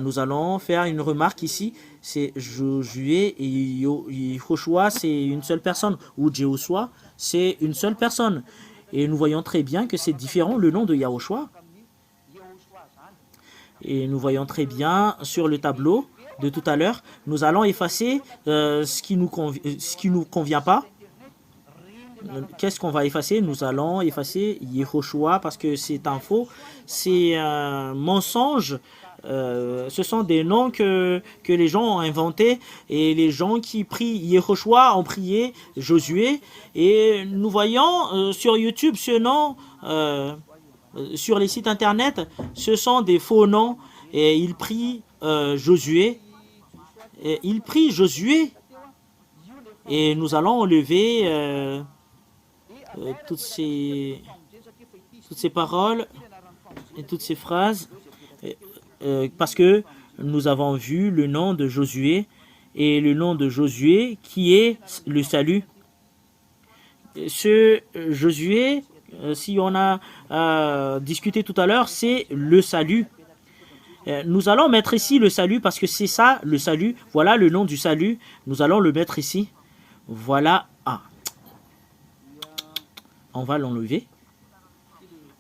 Nous allons faire une remarque ici. C'est Josué et Yehoshua, c'est une seule personne. Ou Jehoshua, c'est une seule personne. Et nous voyons très bien que c'est différent le nom de Yahushua. Et nous voyons très bien sur le tableau de tout à l'heure, nous allons effacer ce qui nous convient pas. Qu'est-ce qu'on va effacer? Nous allons effacer Yehoshua parce que c'est un faux, c'est un mensonge. Ce sont des noms que les gens ont inventés et les gens qui prient Yehoshua ont prié Josué. Et nous voyons sur YouTube ce nom, sur les sites internet, ce sont des faux noms et ils prient Josué. Et ils prient Josué et nous allons enlever toutes ces paroles et toutes ces phrases parce que nous avons vu le nom de Josué et le nom de Josué qui est le salut. Ce Josué, si on a discuté tout à l'heure, c'est le salut. Nous allons mettre ici le salut parce que c'est ça le salut. Voilà le nom du salut. Nous allons le mettre ici. Voilà. on va l'enlever.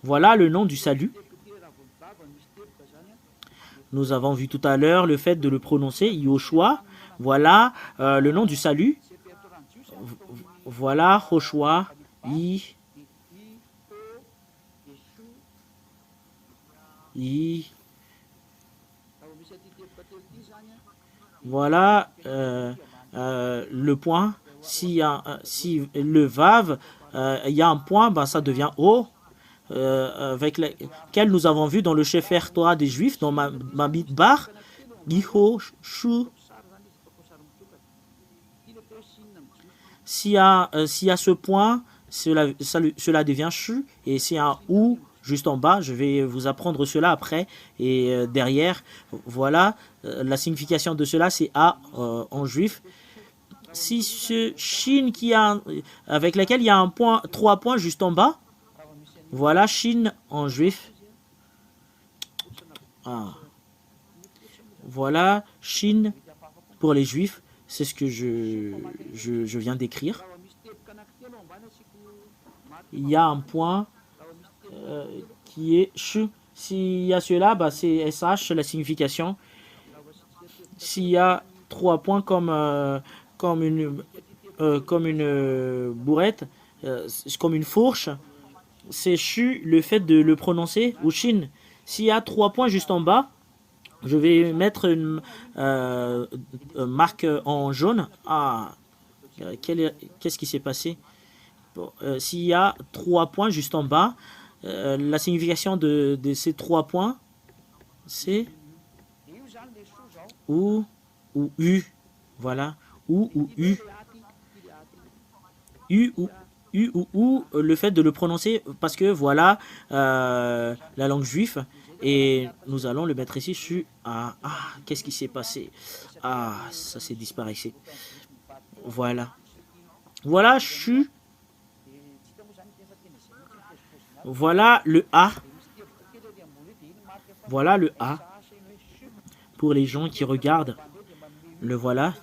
Voilà le nom du salut. Nous avons vu tout à l'heure le fait de le prononcer, Yoshua. Voilà le nom du salut. Voilà Joshua, voilà le point. Si le vav, il y a un point, ben, ça devient O. Avec lequel nous avons vu dans le Sefer Torah des Juifs, dans Bamidbar, Giho, Shu. S'il y a ce point, cela devient Shu, et s'il y a un ou juste en bas, je vais vous apprendre cela après, et derrière, voilà, la signification de cela, c'est A en juif. Si ce Shin avec lequel il y a un point, 3 points juste en bas, voilà Shin en juif. Voilà Shin pour les juifs. C'est ce que je viens d'écrire. Il y a un point qui est Shu. S'il y a cela, bah, c'est SH, la signification. S'il y a 3 points comme une bourrette, comme une fourche, c'est Shu, le fait de le prononcer, ou Shin. S'il y a 3 points juste en bas, je vais mettre une marque en jaune. Qu'est-ce qui s'est passé? Bon, s'il y a 3 points juste en bas, la signification de ces 3 points, c'est ou U. Voilà. Ou U. U ou le fait de le prononcer, parce que voilà la langue juive, et nous allons le mettre ici. Qu'est-ce qui s'est passé? Ça s'est disparu. Voilà Shu. Voilà le A. Voilà le A. Pour les gens qui regardent, le voilà.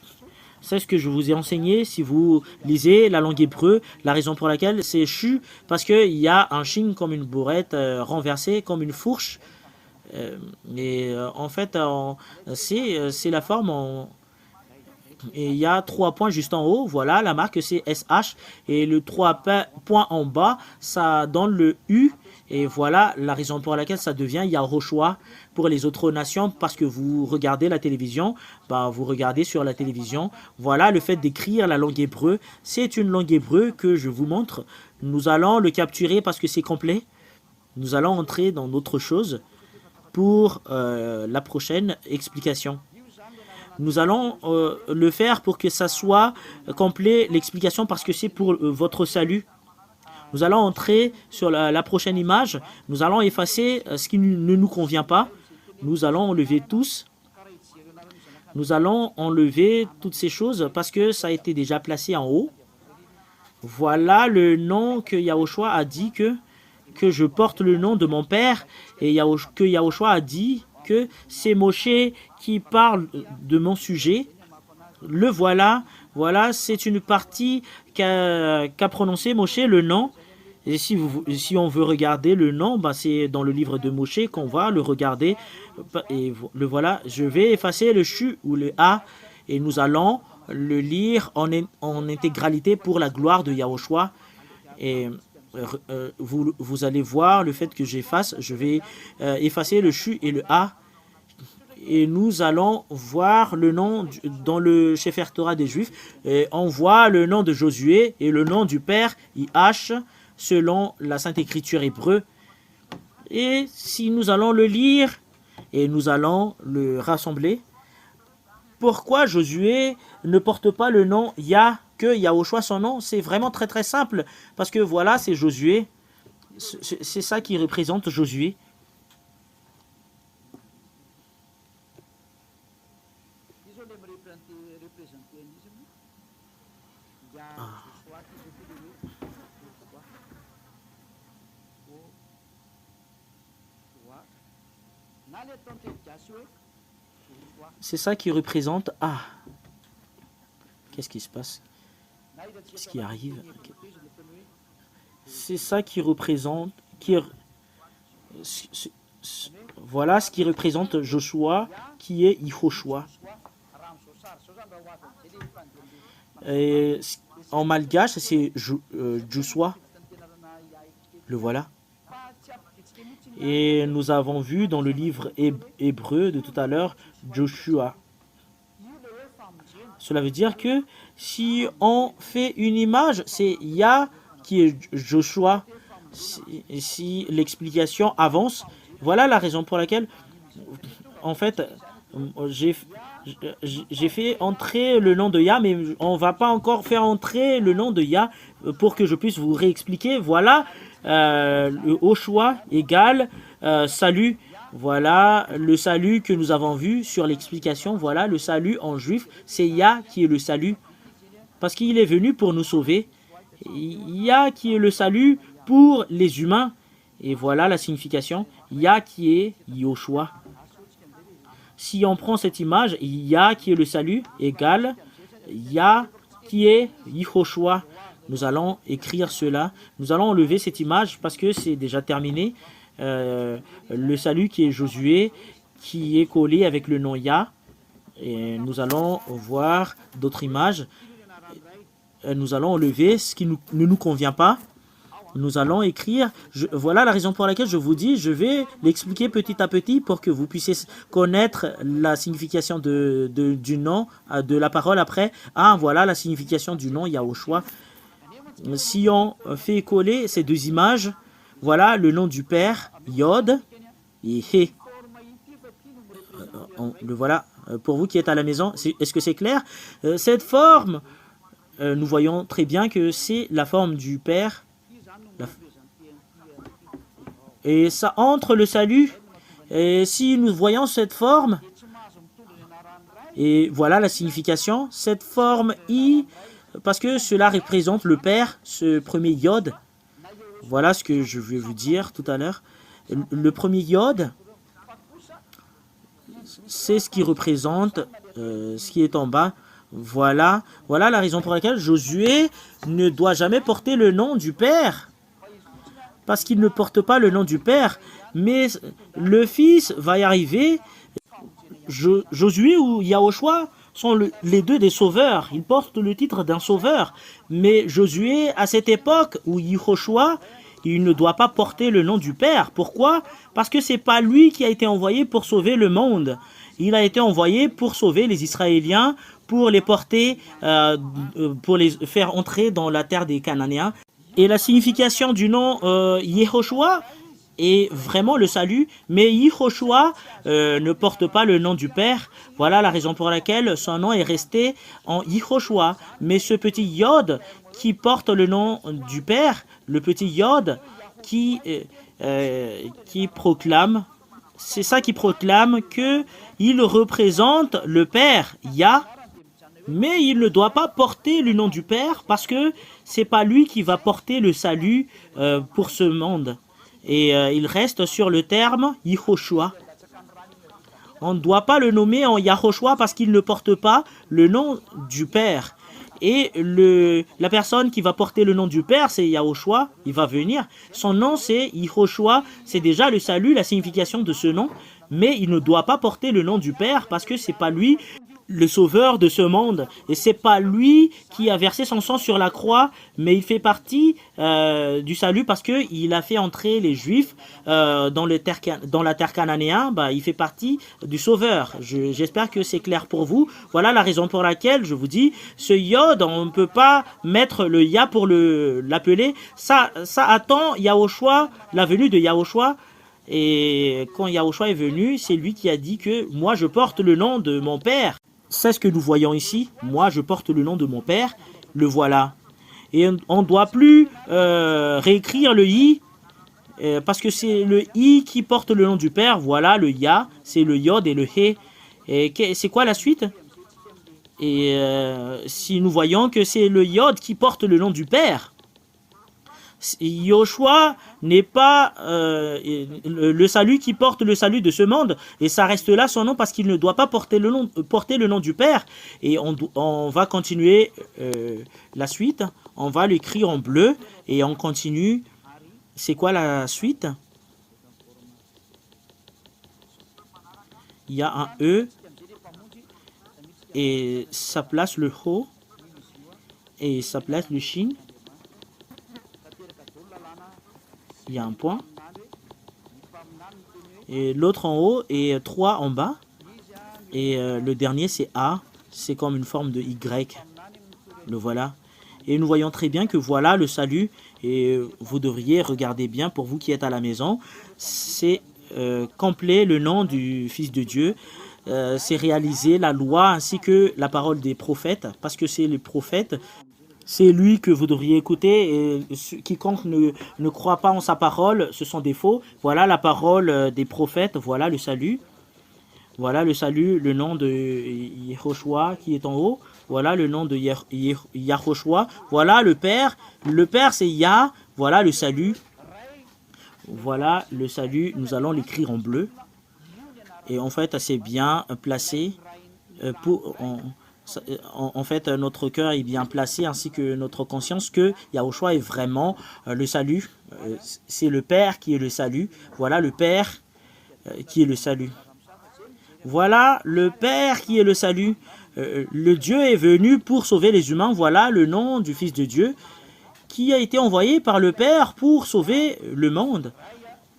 C'est ce que je vous ai enseigné si vous lisez la langue hébreu. La raison pour laquelle c'est Shu, parce qu'il y a un shin comme une bourrette renversée, comme une fourche. En fait, c'est la forme. Et il y a 3 points juste en haut. Voilà, la marque c'est SH. Et le 3 points en bas, ça donne le U. Et voilà la raison pour laquelle ça devient Yahushua pour les autres nations, parce que vous regardez la télévision, vous regardez sur la télévision. Voilà le fait d'écrire la langue hébreu. C'est une langue hébreu que je vous montre. Nous allons le capturer parce que c'est complet. Nous allons entrer dans d'autres choses pour la prochaine explication. Nous allons le faire pour que ça soit complet, l'explication, parce que c'est pour votre salut. Nous allons entrer sur la prochaine image. Nous allons effacer ce qui ne nous convient pas. Nous allons enlever tous. Nous allons enlever toutes ces choses parce que ça a été déjà placé en haut. Voilà le nom que Yahushua a dit que je porte le nom de mon père, et que Yahushua a dit que c'est Moshe qui parle de mon sujet. Le voilà. Voilà, c'est une partie qu'a prononcé Moshe, le nom. Et si on veut regarder le nom, c'est dans le livre de Moshe qu'on va le regarder. Et le voilà. Je vais effacer le Shu ou le A, et nous allons le lire en intégralité pour la gloire de Yahushua. Et vous allez voir le fait que j'efface. Je vais effacer le Shu et le A. Et nous allons voir le nom dans le Sefer Torah des Juifs. Et on voit le nom de Josué et le nom du père, IH, selon la Sainte Écriture hébreu. Et si nous allons le lire et nous allons le rassembler, pourquoi Josué ne porte pas le nom Yah, que Yahushua son nom? C'est vraiment très très simple, parce que voilà, c'est Josué. C'est ça qui représente Josué. C'est ça qui représente Qu'est-ce qui se passe? Qu'est-ce qui arrive? C'est ça qui représente, voilà ce qui représente Joshua, qui est Yehoshua. Et en malgache, c'est Joshua. Le voilà. Et nous avons vu dans le livre hébreu de tout à l'heure, Joshua. Cela veut dire que si on fait une image, c'est Yah qui est Joshua. Si l'explication avance, voilà la raison pour laquelle, en fait, j'ai fait entrer le nom de Yah, mais on ne va pas encore faire entrer le nom de Yah pour que je puisse vous réexpliquer. Voilà, le Hoshua égale salut. Voilà le salut que nous avons vu sur l'explication. Voilà le salut en juif, c'est Yah qui est le salut. Parce qu'il est venu pour nous sauver. Yah qui est le salut pour les humains. Et voilà la signification. Yah qui est Yoshua. Si on prend cette image, Yah qui est le salut égale Yah qui est Yehoshua. Nous allons écrire cela. Nous allons enlever cette image parce que c'est déjà terminé. Le salut qui est Josué, qui est collé avec le nom Yah. Et nous allons voir d'autres images. Nous allons enlever ce qui ne nous convient pas. Nous allons écrire, voilà la raison pour laquelle je vous dis, je vais l'expliquer petit à petit pour que vous puissiez connaître la signification du nom, de la parole après. Ah, voilà la signification du nom Yahushua. Si on fait coller ces deux images, voilà le nom du Père, Yod, et He. Le voilà, pour vous qui êtes à la maison, est-ce que c'est clair? Cette forme, nous voyons très bien que c'est la forme du Père. Et ça entre le salut. Et si nous voyons cette forme, et voilà la signification, cette forme I, parce que cela représente le Père, ce premier Yod. Voilà ce que je vais vous dire tout à l'heure. Le premier Yod, c'est ce qui représente ce qui est en bas. Voilà la raison pour laquelle Josué ne doit jamais porter le nom du Père. Parce qu'il ne porte pas le nom du Père. Mais le Fils va y arriver. Josué ou Yahushua sont les deux des sauveurs. Ils portent le titre d'un sauveur. Mais Josué, à cette époque, où Yehoshua, il ne doit pas porter le nom du Père. Pourquoi? Parce que ce n'est pas lui qui a été envoyé pour sauver le monde. Il a été envoyé pour sauver les Israéliens, pour les porter, pour les faire entrer dans la terre des Cananéens. Et la signification du nom Yehoshua est vraiment le salut, mais Yehoshua ne porte pas le nom du Père. Voilà la raison pour laquelle son nom est resté en Yehoshua. Mais ce petit Yod qui porte le nom du Père, le petit Yod qui proclame, c'est ça qui proclame que il représente le Père, Yah, mais il ne doit pas porter le nom du Père parce que c'est pas lui qui va porter le salut pour ce monde. Et il reste sur le terme Yehoshua. On ne doit pas le nommer en Yahushua parce qu'il ne porte pas le nom du Père. Et la personne qui va porter le nom du Père, c'est Yahushua, il va venir. Son nom, c'est Yehoshua, c'est déjà le salut, la signification de ce nom. Mais il ne doit pas porter le nom du Père parce que c'est pas lui le sauveur de ce monde. Et c'est pas lui qui a versé son sang sur la croix, mais il fait partie du salut parce qu'il a fait entrer les Juifs dans la terre cananéenne. Il fait partie du sauveur. J'espère que c'est clair pour vous. Voilà la raison pour laquelle je vous dis, ce Yod, on ne peut pas mettre le Yah pour l'appeler. Ça attend Yahushua, la venue de Yahushua. Et quand Yahushua est venu, c'est lui qui a dit que moi je porte le nom de mon Père. C'est ce que nous voyons ici. Moi je porte le nom de mon Père. Le voilà. Et on ne doit plus réécrire le I parce que c'est le I qui porte le nom du Père. Voilà le Yah, c'est le Yod et le He. Et c'est quoi la suite? Et si nous voyons que c'est le Yod qui porte le nom du Père, Yahushua n'est pas le salut qui porte le salut de ce monde, et ça reste là son nom parce qu'il ne doit pas porter le nom du Père. Et on va continuer la suite, on va l'écrire en bleu et on continue. C'est quoi la suite? Il y a un E et ça place le Ho et ça place le Shin. Il y a un point. Et l'autre en haut et 3 en bas. Et le dernier c'est A. C'est comme une forme de Y. Le voilà. Et nous voyons très bien que voilà le salut. Et vous devriez regarder bien pour vous qui êtes à la maison. C'est complet le nom du Fils de Dieu. C'est réaliser la loi ainsi que la parole des prophètes. Parce que c'est les prophètes. C'est lui que vous devriez écouter. Et quiconque ne croit pas en sa parole, ce sont des faux. Voilà la parole des prophètes. Voilà le salut. Voilà le salut, le nom de Yehoshua qui est en haut. Voilà le nom de Yahushua. Voilà le Père. Le Père, c'est Yah. Voilà le salut. Voilà le salut. Nous allons l'écrire en bleu. Et en fait, c'est bien placé. En fait, notre cœur est bien placé, ainsi que notre conscience, que Yahushua est vraiment le salut. C'est le Père qui est le salut. Voilà le Père qui est le salut. Voilà le Père qui est le salut. Le Dieu est venu pour sauver les humains. Voilà le nom du Fils de Dieu qui a été envoyé par le Père pour sauver le monde.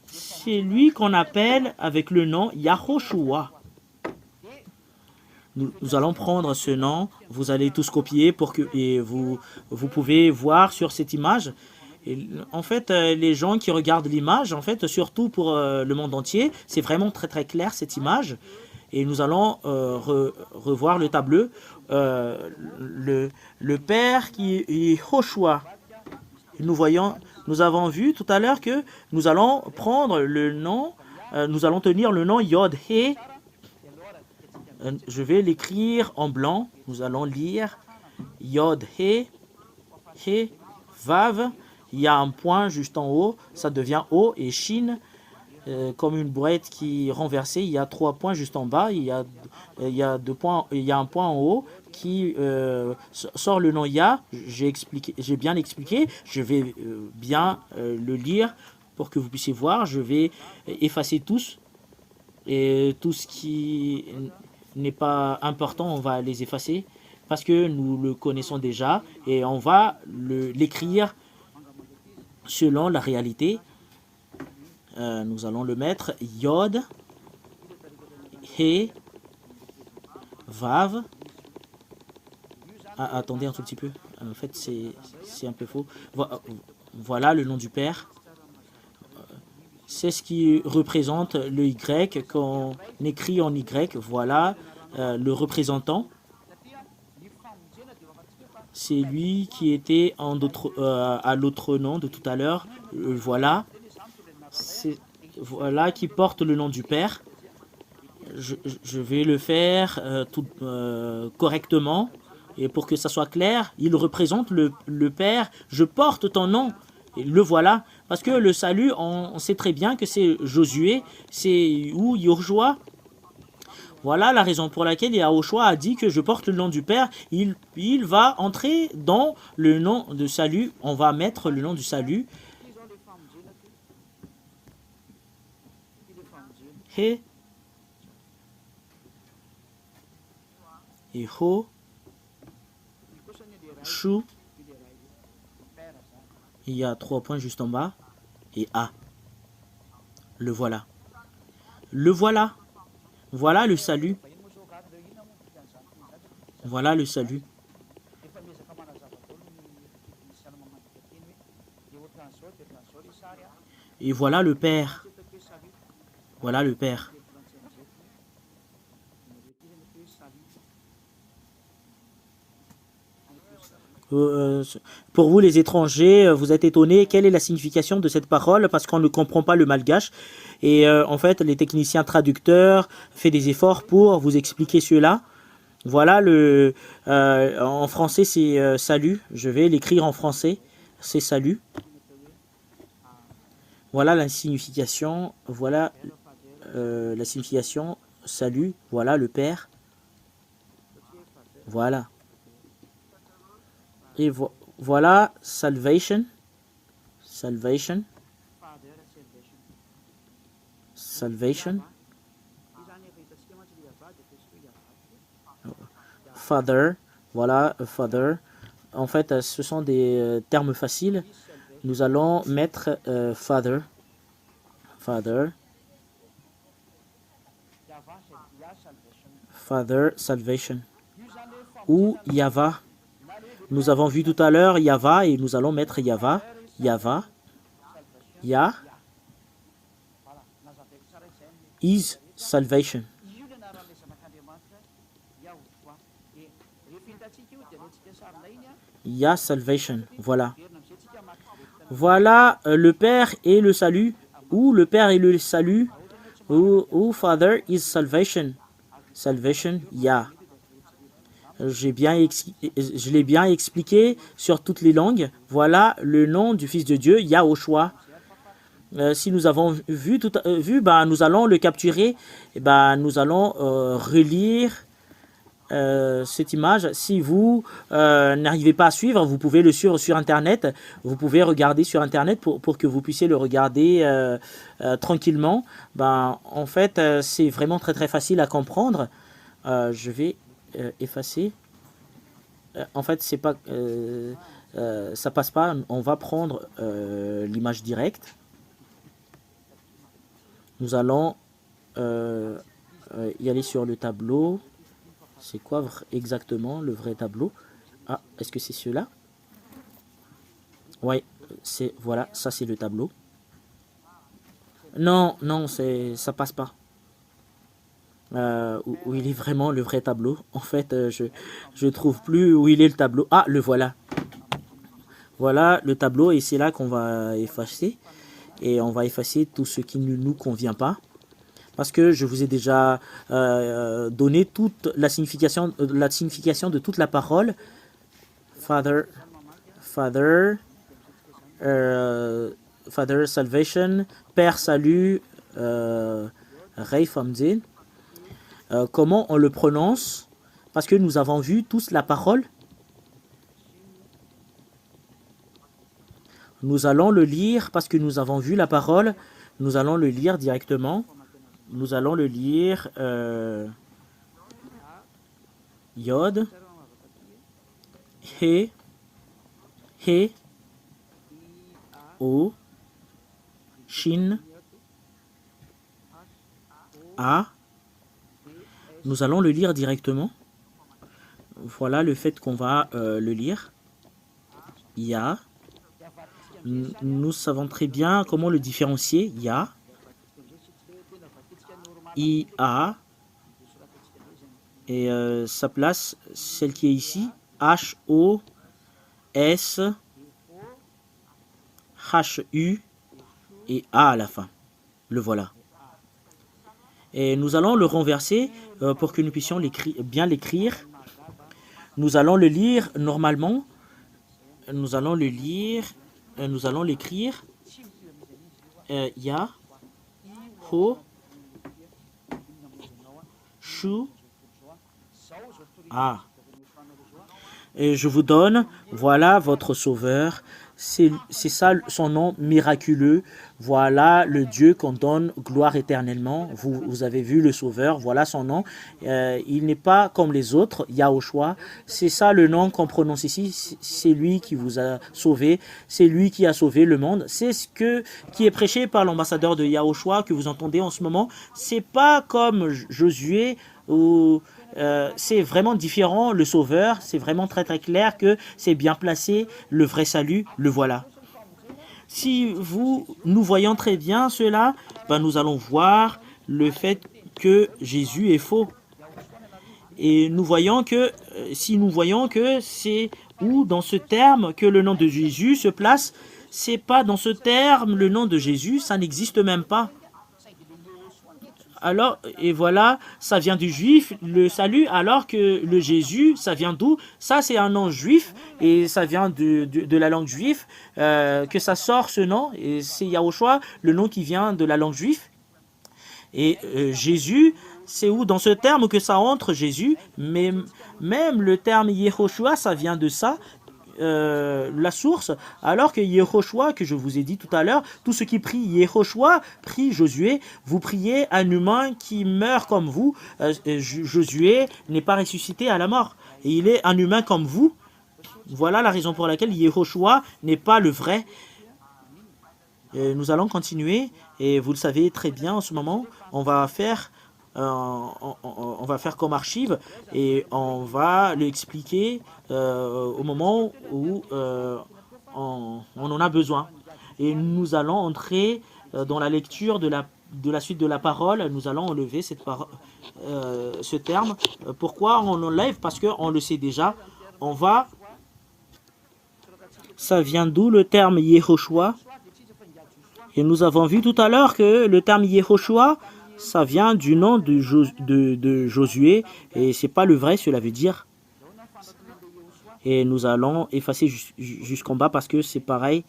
C'est lui qu'on appelle avec le nom Yahushua. Nous allons prendre ce nom, vous allez tous copier pour que et vous pouvez voir sur cette image. Et en fait, les gens qui regardent l'image, en fait, surtout pour le monde entier, c'est vraiment très très clair cette image. Et nous allons revoir le tableau. Le Père qui est Joshua. Nous avons vu tout à l'heure que nous allons prendre le nom, nous allons tenir le nom Yod He. Je vais l'écrire en blanc. Nous allons lire Yod He, He, Vav. Il y a un point juste en haut. Ça devient O et Shin. Comme une boîte qui est renversée. Il y a 3 points juste en bas. Il y a 2 points. Il y a un point en haut qui sort le nom Yah. J'ai bien expliqué. Je vais bien le lire pour que vous puissiez voir. Je vais effacer tous. Et tout ce qui n'est pas important, on va les effacer parce que nous le connaissons déjà et on va l'écrire selon la réalité. Nous allons le mettre Yod, He, Vav. Attendez un tout petit peu. En fait, c'est un peu faux. Voilà le nom du Père. C'est ce qui représente le Y qu'on écrit en Y. Voilà le représentant. C'est lui qui était à l'autre nom de tout à l'heure. Voilà. Voilà qui porte le nom du Père. Je vais le faire correctement. Et pour que ça soit clair, il représente le Père. Je porte ton nom. Et le voilà. Parce que le salut, on sait très bien que c'est Josué. C'est où Yahushua. Voilà la raison pour laquelle Yahushua a dit que je porte le nom du Père. Il va entrer dans le nom de salut. On va mettre le nom du salut. He et Ho, Shu. Il y a 3 points juste en bas. Et A. Le voilà. Le voilà. Voilà le salut. Voilà le salut. Et voilà le Père. Voilà le Père. Pour vous les étrangers, vous êtes étonnés, quelle est la signification de cette parole parce qu'on ne comprend pas le malgache. Et en fait, les techniciens traducteurs font des efforts pour vous expliquer cela. Voilà, en français, c'est salut. Je vais l'écrire en français. C'est salut. Voilà la signification. Voilà la signification. Salut. Voilà le Père. Voilà. Et voilà salvation. Salvation. Salvation. Father. Voilà, Father. En fait, ce sont des termes faciles. Nous allons mettre Father. Father. Father, salvation. Ou Yahva. Nous avons vu tout à l'heure Yahva et nous allons mettre Yahva. Yahva. Yah. Is salvation. Yah salvation. Voilà. Voilà le Père et le salut. Ou le Père et le salut. Ou Father is salvation. Salvation, Yah. Je l'ai bien expliqué sur toutes les langues. Voilà le nom du Fils de Dieu, Yahushua. Si nous avons vu, nous allons le capturer. Et nous allons relire cette image. Si vous n'arrivez pas à suivre, vous pouvez le suivre sur Internet. Vous pouvez regarder sur Internet pour que vous puissiez le regarder tranquillement. En fait, c'est vraiment très très facile à comprendre. Je vais effacer. En fait, c'est pas, ça passe pas. On va prendre l'image directe. Nous allons y aller sur le tableau. C'est quoi exactement le vrai tableau? Ah, est-ce que c'est celui-là? Oui, c'est voilà, ça c'est le tableau. Non, ça passe pas. Où il est vraiment le vrai tableau. En fait, je trouve plus où il est le tableau. Ah, le voilà. Voilà le tableau et c'est là qu'on va effacer. Et on va effacer tout ce qui ne nous convient pas. Parce que je vous ai déjà donné toute la signification de toute la parole. Father, salvation, Père salut, Rei Famzin. Comment on le prononce? Parce que nous avons vu tous la parole. Nous allons le lire parce que nous avons vu la parole. Nous allons le lire directement. Nous allons le lire Yod, He, O, Shin, A. Nous allons le lire directement. Voilà le fait qu'on va le lire. Ya. Nous savons très bien comment le différencier. Ya. IA. Et sa place, celle qui est ici. HO. S. HU. Et A à la fin. Le voilà. Et nous allons le renverser pour que nous puissions bien l'écrire. Nous allons le lire normalement. Nous allons le lire. Nous allons l'écrire. Ya. Ho. Shu. A. Et je vous donne, voilà votre sauveur. C'est ça son nom miraculeux. Voilà le Dieu qu'on donne gloire éternellement. Vous avez vu le sauveur, voilà son nom. Il n'est pas comme les autres, Yahushua. C'est ça le nom qu'on prononce ici. C'est lui qui vous a sauvé. C'est lui qui a sauvé le monde. C'est ce qui est prêché par l'ambassadeur de Yahushua que vous entendez en ce moment. C'est pas comme Josué ou... c'est vraiment différent, le sauveur, c'est vraiment très très clair que c'est bien placé, le vrai salut, le voilà. Si nous voyons très bien cela, nous allons voir le fait que Jésus est faux. Et nous voyons que, si nous voyons que c'est où dans ce terme que le nom de Jésus se place, c'est pas dans ce terme le nom de Jésus, ça n'existe même pas. Alors, et voilà, ça vient du juif, le salut, alors que le Jésus, ça vient d'où? Ça, c'est un nom juif, et ça vient de la langue juive, que ça sort ce nom, et c'est Yahushua, le nom qui vient de la langue juive. Et Jésus, c'est où dans ce terme que ça entre, Jésus, mais même le terme Yehoshua, ça vient de ça, la source, alors que Yehoshua, que je vous ai dit tout à l'heure, tout ce qui prie Yehoshua, prie Josué, vous priez un humain qui meurt comme vous. Josué n'est pas ressuscité à la mort, et il est un humain comme vous. Voilà la raison pour laquelle Yehoshua n'est pas le vrai. Nous allons continuer, et vous le savez très bien en ce moment, on va faire comme archive et on va l'expliquer au moment où on en a besoin. Et nous allons entrer dans la lecture de la suite de la parole. Nous allons enlever ce terme. Pourquoi on enlève? Parce qu'on le sait déjà. Ça vient d'où le terme Yehoshua? Et nous avons vu tout à l'heure que le terme Yehoshua, ça vient du nom de Josué, et c'est pas le vrai, cela veut dire. Et nous allons effacer jusqu'en bas parce que c'est pareil.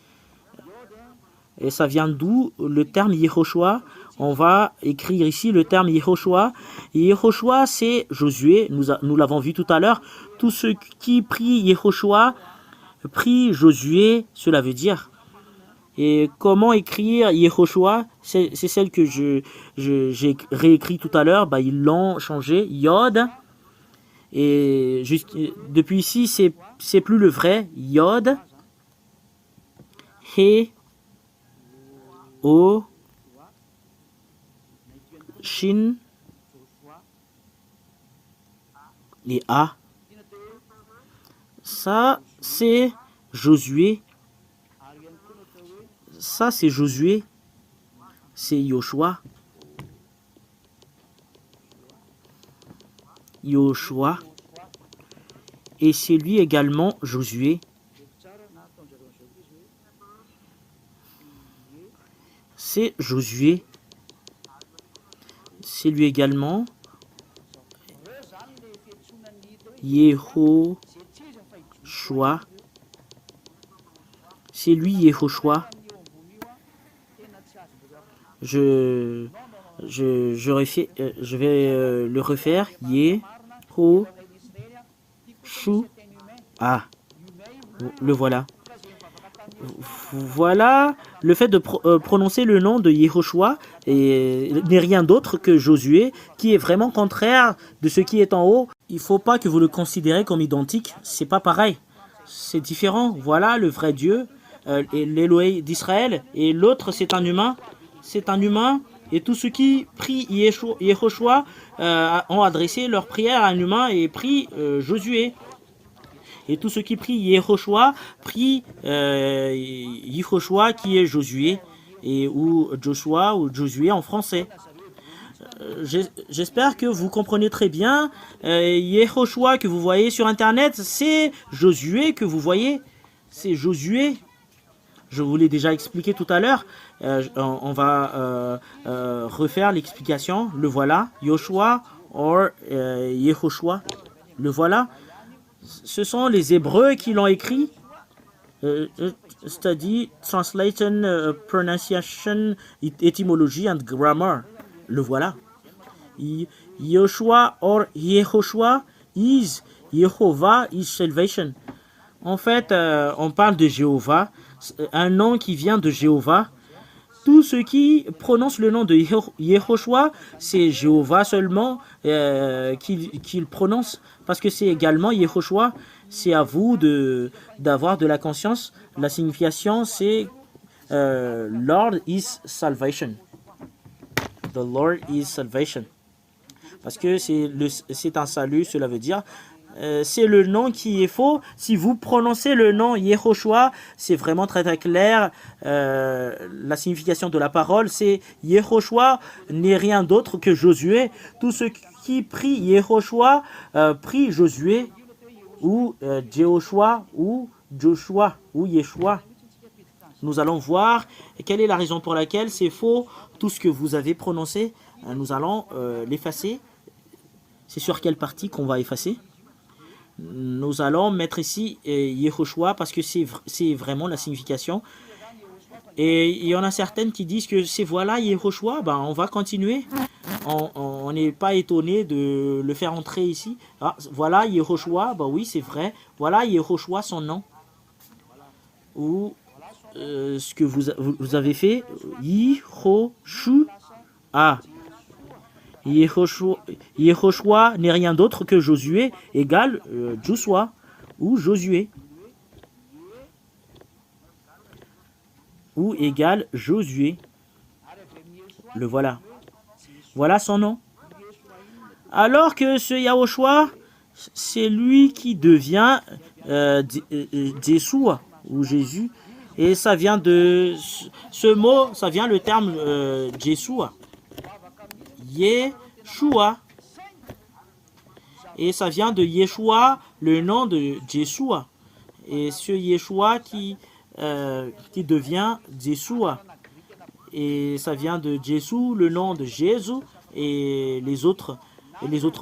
Et ça vient d'où le terme Yehoshua? On va écrire ici le terme Yehoshua. Yehoshua, c'est Josué, nous l'avons vu tout à l'heure. Tous ceux qui prient Yehoshua, prient Josué, cela veut dire. Et comment écrire Yehoshua? C'est celle que j'ai réécrit tout à l'heure. Bah, ils l'ont changé. Yod. Et juste, depuis ici, c'est plus le vrai. Yod. He. O. Shin. Et A. Ça, c'est Josué. Ça, c'est Josué. C'est Yoshua. Yoshua. Et c'est lui également Josué. C'est Josué. C'est lui également Yehoshua. C'est lui Yehoshua. Je vais le refaire. Yehoshua. Ah, le voilà. Voilà, le fait de prononcer le nom de Yehoshua n'est rien d'autre que Josué, qui est vraiment contraire de ce qui est en haut. Il ne faut pas que vous le considérez comme identique, c'est pas pareil, c'est différent. Voilà le vrai Dieu, l'Élohim d'Israël, et l'autre c'est un humain, et tous ceux qui prient Yehoshua ont adressé leur prière à un humain et prient Josué. Et tous ceux qui prient Yehoshua prient Yehoshua qui est Josué, ou Joshua ou Josué en français. J'espère que vous comprenez très bien. Yehoshua que vous voyez sur internet, c'est Josué que vous voyez. C'est Josué. Je vous l'ai déjà expliqué tout à l'heure. On va refaire l'explication. Le voilà. Yoshua ou Yehoshua. Le voilà. Ce sont les Hébreux qui l'ont écrit. Study, translation, pronunciation, etymology and grammar. Le voilà. Yoshua or Yehoshua is Yehovah is salvation. En fait, on parle de Jéhovah, un nom qui vient de Jéhovah. Tous ceux qui prononcent le nom de Yehoshua, c'est Jéhovah seulement qu'il prononce, parce que c'est également Yehoshua. C'est à vous d'avoir de la conscience. La signification, c'est Lord is salvation. The Lord is salvation. Parce que c'est un salut, cela veut dire. C'est le nom qui est faux. Si vous prononcez le nom Yehoshua, c'est vraiment très très clair. La signification de la parole, c'est Yehoshua n'est rien d'autre que Josué. Tous ceux qui prient Yehoshua prient Josué ou Jehoshua ou Joshua ou Yeshua. Nous allons voir quelle est la raison pour laquelle c'est faux tout ce que vous avez prononcé. nous allons l'effacer. C'est sur quelle partie qu'on va effacer? Nous allons mettre ici Yehoshua parce que c'est vraiment la signification. Et il y en a certaines qui disent que c'est voilà Yehoshua, ben on va continuer. On n'est pas étonné de le faire entrer ici. Ah, voilà Yehoshua, ben oui c'est vrai. Voilà Yehoshua son nom. Ou ce que vous avez fait, Yehoshua. Yehoshua n'est rien d'autre que Josué égale Joshua ou Josué. Ou égale Josué. Le voilà. Voilà son nom. Alors que ce Yahushua, c'est lui qui devient Yeshua ou Jésus. Et ça vient de ce mot, ça vient le terme Yeshua. Yeshua. Et ça vient de Yeshua, le nom de Yeshua. Et ce Yeshua qui devient Yeshua. Et ça vient de Jésus, le nom de Jésus et les autres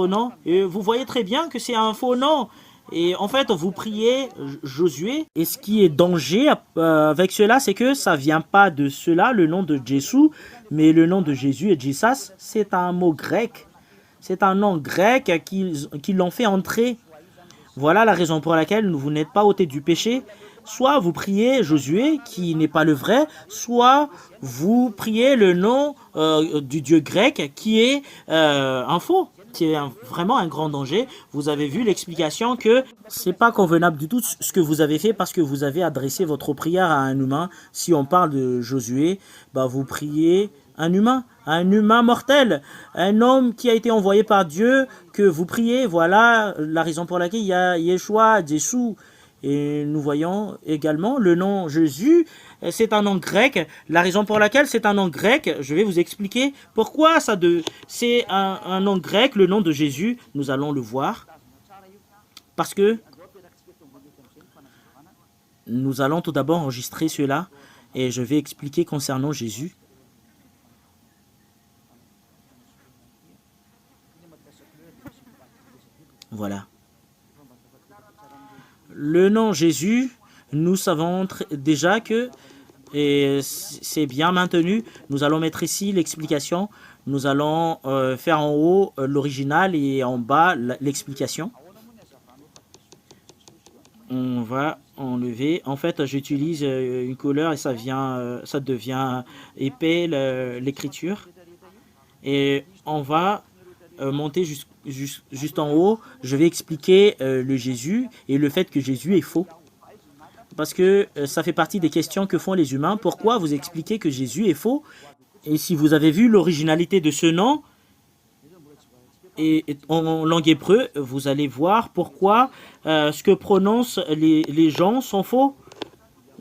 noms. Et vous voyez très bien que c'est un faux nom. Et en fait, vous priez Josué. Et ce qui est danger avec cela, c'est que ça vient pas de cela, le nom de Jésus, mais le nom de Jésus et Jesus, c'est un mot grec. C'est un nom grec qui l'ont fait entrer. Voilà la raison pour laquelle vous n'êtes pas ôtés du péché. Soit vous priez Josué, qui n'est pas le vrai, soit vous priez le nom du dieu grec, qui est un faux. C'est vraiment un grand danger. Vous avez vu l'explication que c'est pas convenable du tout ce que vous avez fait parce que vous avez adressé votre prière à un humain. Si on parle de Josué, bah vous priez un humain mortel, un homme qui a été envoyé par Dieu, que vous priez. Voilà la raison pour laquelle il y a Yeshua, Jésus. Et nous voyons également le nom Jésus, c'est un nom grec. La raison pour laquelle c'est un nom grec, je vais vous expliquer pourquoi c'est un nom grec, le nom de Jésus. Nous allons le voir. Parce que nous allons tout d'abord enregistrer cela et je vais expliquer concernant Jésus. Voilà. Le nom Jésus, nous savons déjà que c'est bien maintenu. Nous allons mettre ici l'explication. Nous allons faire en haut l'original et en bas l'explication. On va enlever. En fait, j'utilise une couleur et ça devient épais l'écriture. Et on va monter juste en haut. Je vais expliquer le Jésus et le fait que Jésus est faux. Parce que ça fait partie des questions que font les humains. Pourquoi vous expliquez que Jésus est faux? Et si vous avez vu l'originalité de ce nom, et en langue hébreu, vous allez voir pourquoi ce que prononcent les gens sont faux.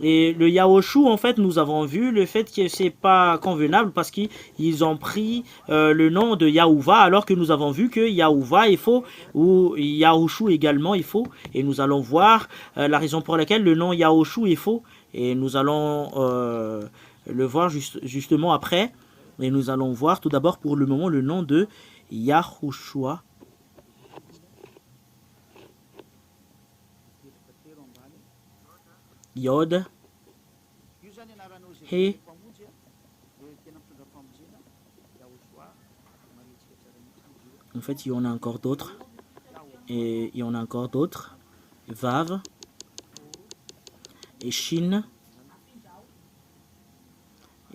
Et le Yahoshua, en fait, nous avons vu le fait que c'est pas convenable parce qu'ils ont pris le nom de Yahuva alors que nous avons vu que Yahuva est faux ou Yahoshua également est faux. Et nous allons voir la raison pour laquelle le nom Yahoshua est faux. Et nous allons le voir justement après. Et nous allons voir tout d'abord pour le moment le nom de Yahushua. Yod, He. En fait, il y en a encore d'autres. Et il y en a encore d'autres. Vav. Et Shin.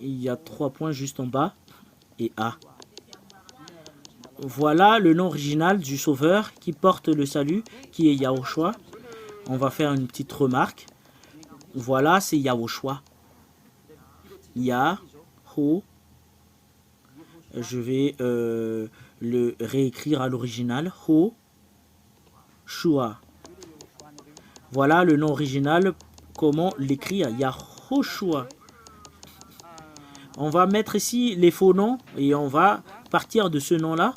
Et il y a 3 points juste en bas. Et A. Voilà le nom original du Sauveur qui porte le salut, qui est Yahushua. On va faire une petite remarque. Voilà, c'est Yahushua. Yaho. Je vais le réécrire à l'original. Ho. Shua. Voilà le nom original. Comment l'écrire? Yahoshua. On va mettre ici les faux noms et on va partir de ce nom-là.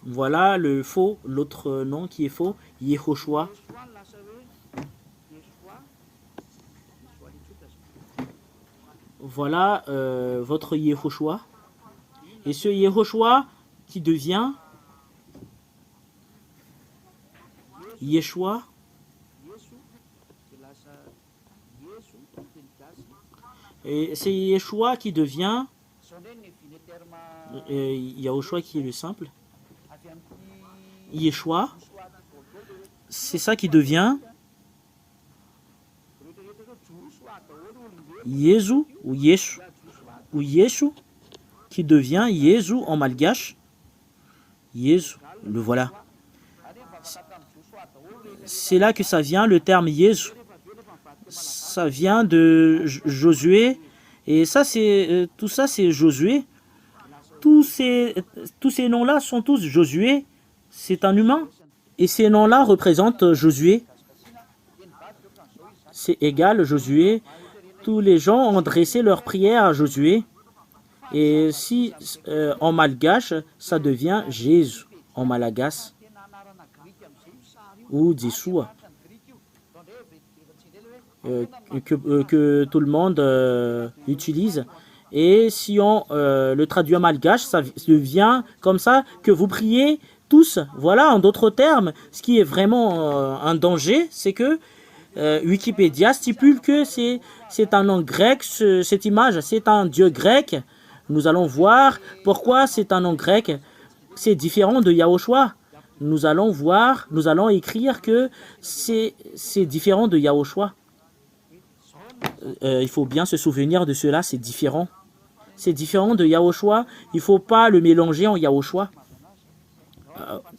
Voilà le faux, l'autre nom qui est faux, Yehoshua. Voilà votre Yehoshua. Et ce Yehoshua qui devient Yeshua, et c'est Yeshua qui devient Yahushua qui est le simple. Yeshua, c'est ça qui devient Jésus ou Yeshu qui devient Jésus en malgache. Jésus, le voilà. C'est là que ça vient le terme Jésus. Ça vient de Josué et ça c'est tout ça c'est Josué. Tous ces noms-là sont tous Josué. C'est un humain et ces noms-là représentent Josué. C'est égal Josué. Tous les gens ont dressé leur prière à Josué. Et si en malgache, ça devient Jésus en malagas ou Yeshua. Que tout le monde utilise. Et si on le traduit en malgache, ça devient comme ça que vous priez tous. Voilà, en d'autres termes, ce qui est vraiment un danger, c'est que Wikipédia stipule que c'est un nom grec, cette image, c'est un dieu grec. Nous allons voir pourquoi c'est un nom grec. C'est différent de Yahushua. Nous allons voir, nous allons écrire que c'est différent de Yahushua. Il faut bien se souvenir de cela, c'est différent. C'est différent de Yahushua. Il ne faut pas le mélanger en Yahushua.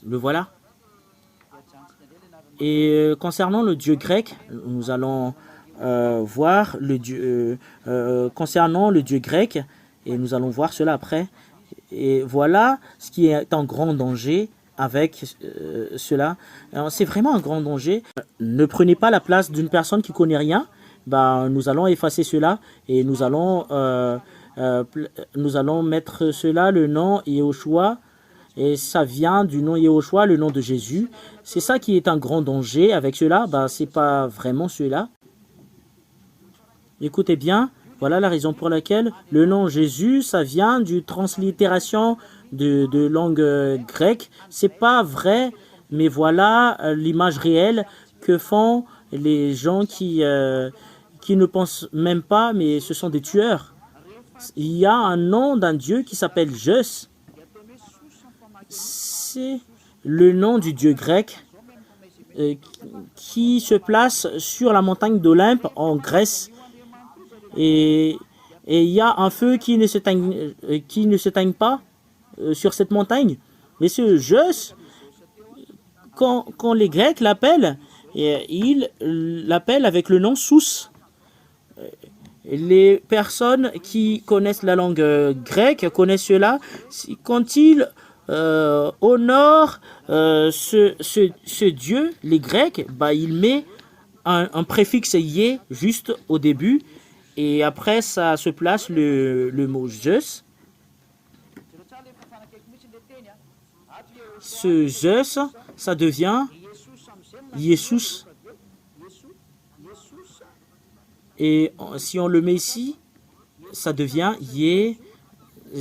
Le voilà. Et concernant le dieu grec, nous allons voir le dieu concernant le dieu grec, et nous allons voir cela après. Et voilà ce qui est en grand danger avec cela. C'est vraiment un grand danger. Ne prenez pas la place d'une personne qui ne connaît rien. Nous allons effacer cela et nous allons mettre cela, le nom Yehoshua. Et ça vient du nom Yehoshua, le nom de Jésus. C'est ça qui est un grand danger avec cela. Ce n'est pas vraiment cela. Écoutez bien, voilà la raison pour laquelle le nom Jésus, ça vient d'une translittération de langue grecque. C'est pas vrai, mais voilà l'image réelle que font les gens qui ne pensent même pas, mais ce sont des tueurs. Il y a un nom d'un dieu qui s'appelle Zeus. C'est le nom du dieu grec qui se place sur la montagne d'Olympe en Grèce. Et il y a un feu qui ne s'éteigne pas sur cette montagne. Mais ce Zeus, quand les Grecs l'appellent, ils l'appellent avec le nom Sous. Les personnes qui connaissent la langue grecque connaissent cela. Quand ils honorent ce dieu, les Grecs, ils mettent un préfixe yé juste au début. Et après, ça se place le mot Zeus. Ce Zeus, ça devient Jesus. Et si on le met ici, ça devient Yé.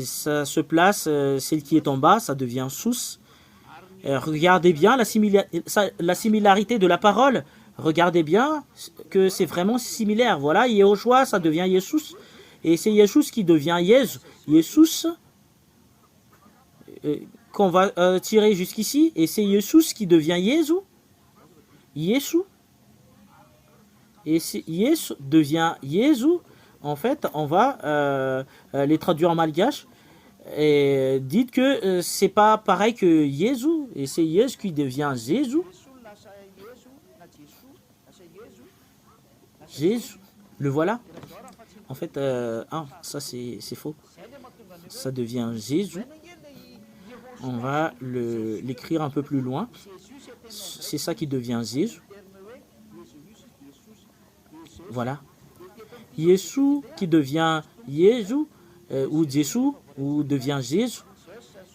Ça se place, celle qui est en bas, ça devient Sous. Regardez bien la similarité de la parole. Regardez bien que c'est vraiment similaire. Voilà, Yehoshua, ça devient Yesous. Et c'est Yesous qui devient Jésus. Yesous, qu'on va tirer jusqu'ici. Et c'est Yesous qui devient Jésus. Yesou. Et si Yesu devient Jésus, en fait, on va les traduire en malgache. Et dites que c'est pas pareil que Jésus. Et c'est Jésus qui devient Jésus. Jésus, le voilà. En fait, ça c'est faux. Ça devient Jésus. On va l'écrire un peu plus loin. C'est ça qui devient Jésus. Voilà. Jésus qui devient Jésus, ou Jésus, ou devient Jésus.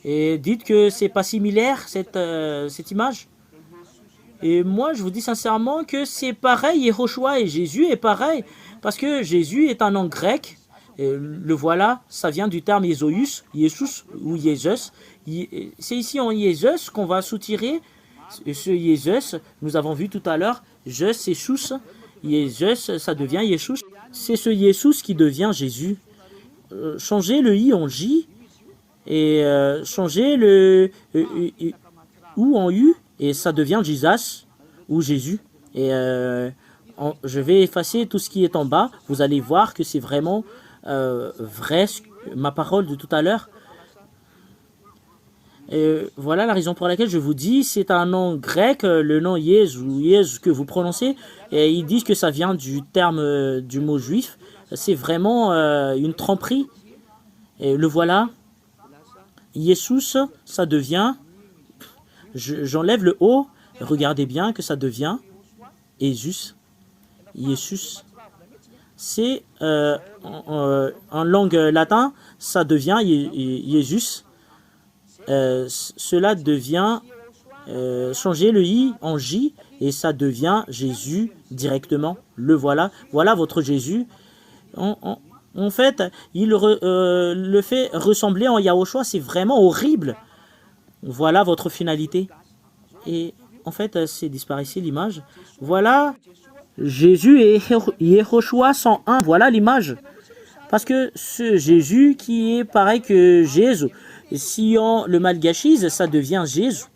Et dites que c'est pas similaire cette image. Et moi, je vous dis sincèrement que c'est pareil, Yehoshua et Jésus est pareil. Parce que Jésus est un nom grec. Le voilà, ça vient du terme Jésus, Jésus ou Jésus. C'est ici en Jésus qu'on va soutirer ce Jésus. Nous avons vu tout à l'heure, je c'est Chous. Jésus, ça devient Jésus. C'est ce Jésus qui devient Jésus. Changer le I en J et changer le ou en U et ça devient Jesus ou Jésus. Et je vais effacer tout ce qui est en bas. Vous allez voir que c'est vraiment vrai, ma parole de tout à l'heure. Voilà la raison pour laquelle je vous dis, c'est un nom grec, le nom Jésus que vous prononcez, et ils disent que ça vient du terme du mot juif. C'est vraiment une tromperie. Et le voilà, Jésus, ça devient, j'enlève le O, regardez bien que ça devient Jésus. Jésus. C'est en langue latine, ça devient Jésus. Cela devient changer le I en J et ça devient Jésus directement. Le voilà. Voilà votre Jésus. En fait, il le fait ressembler en Yahushua. C'est vraiment horrible. Voilà votre finalité. Et en fait, c'est disparaît ici l'image. Voilà. Jésus et Yahushua sont un. Voilà l'image. Parce que ce Jésus qui est pareil que Jésus, si on le malgachise, ça devient Jésus.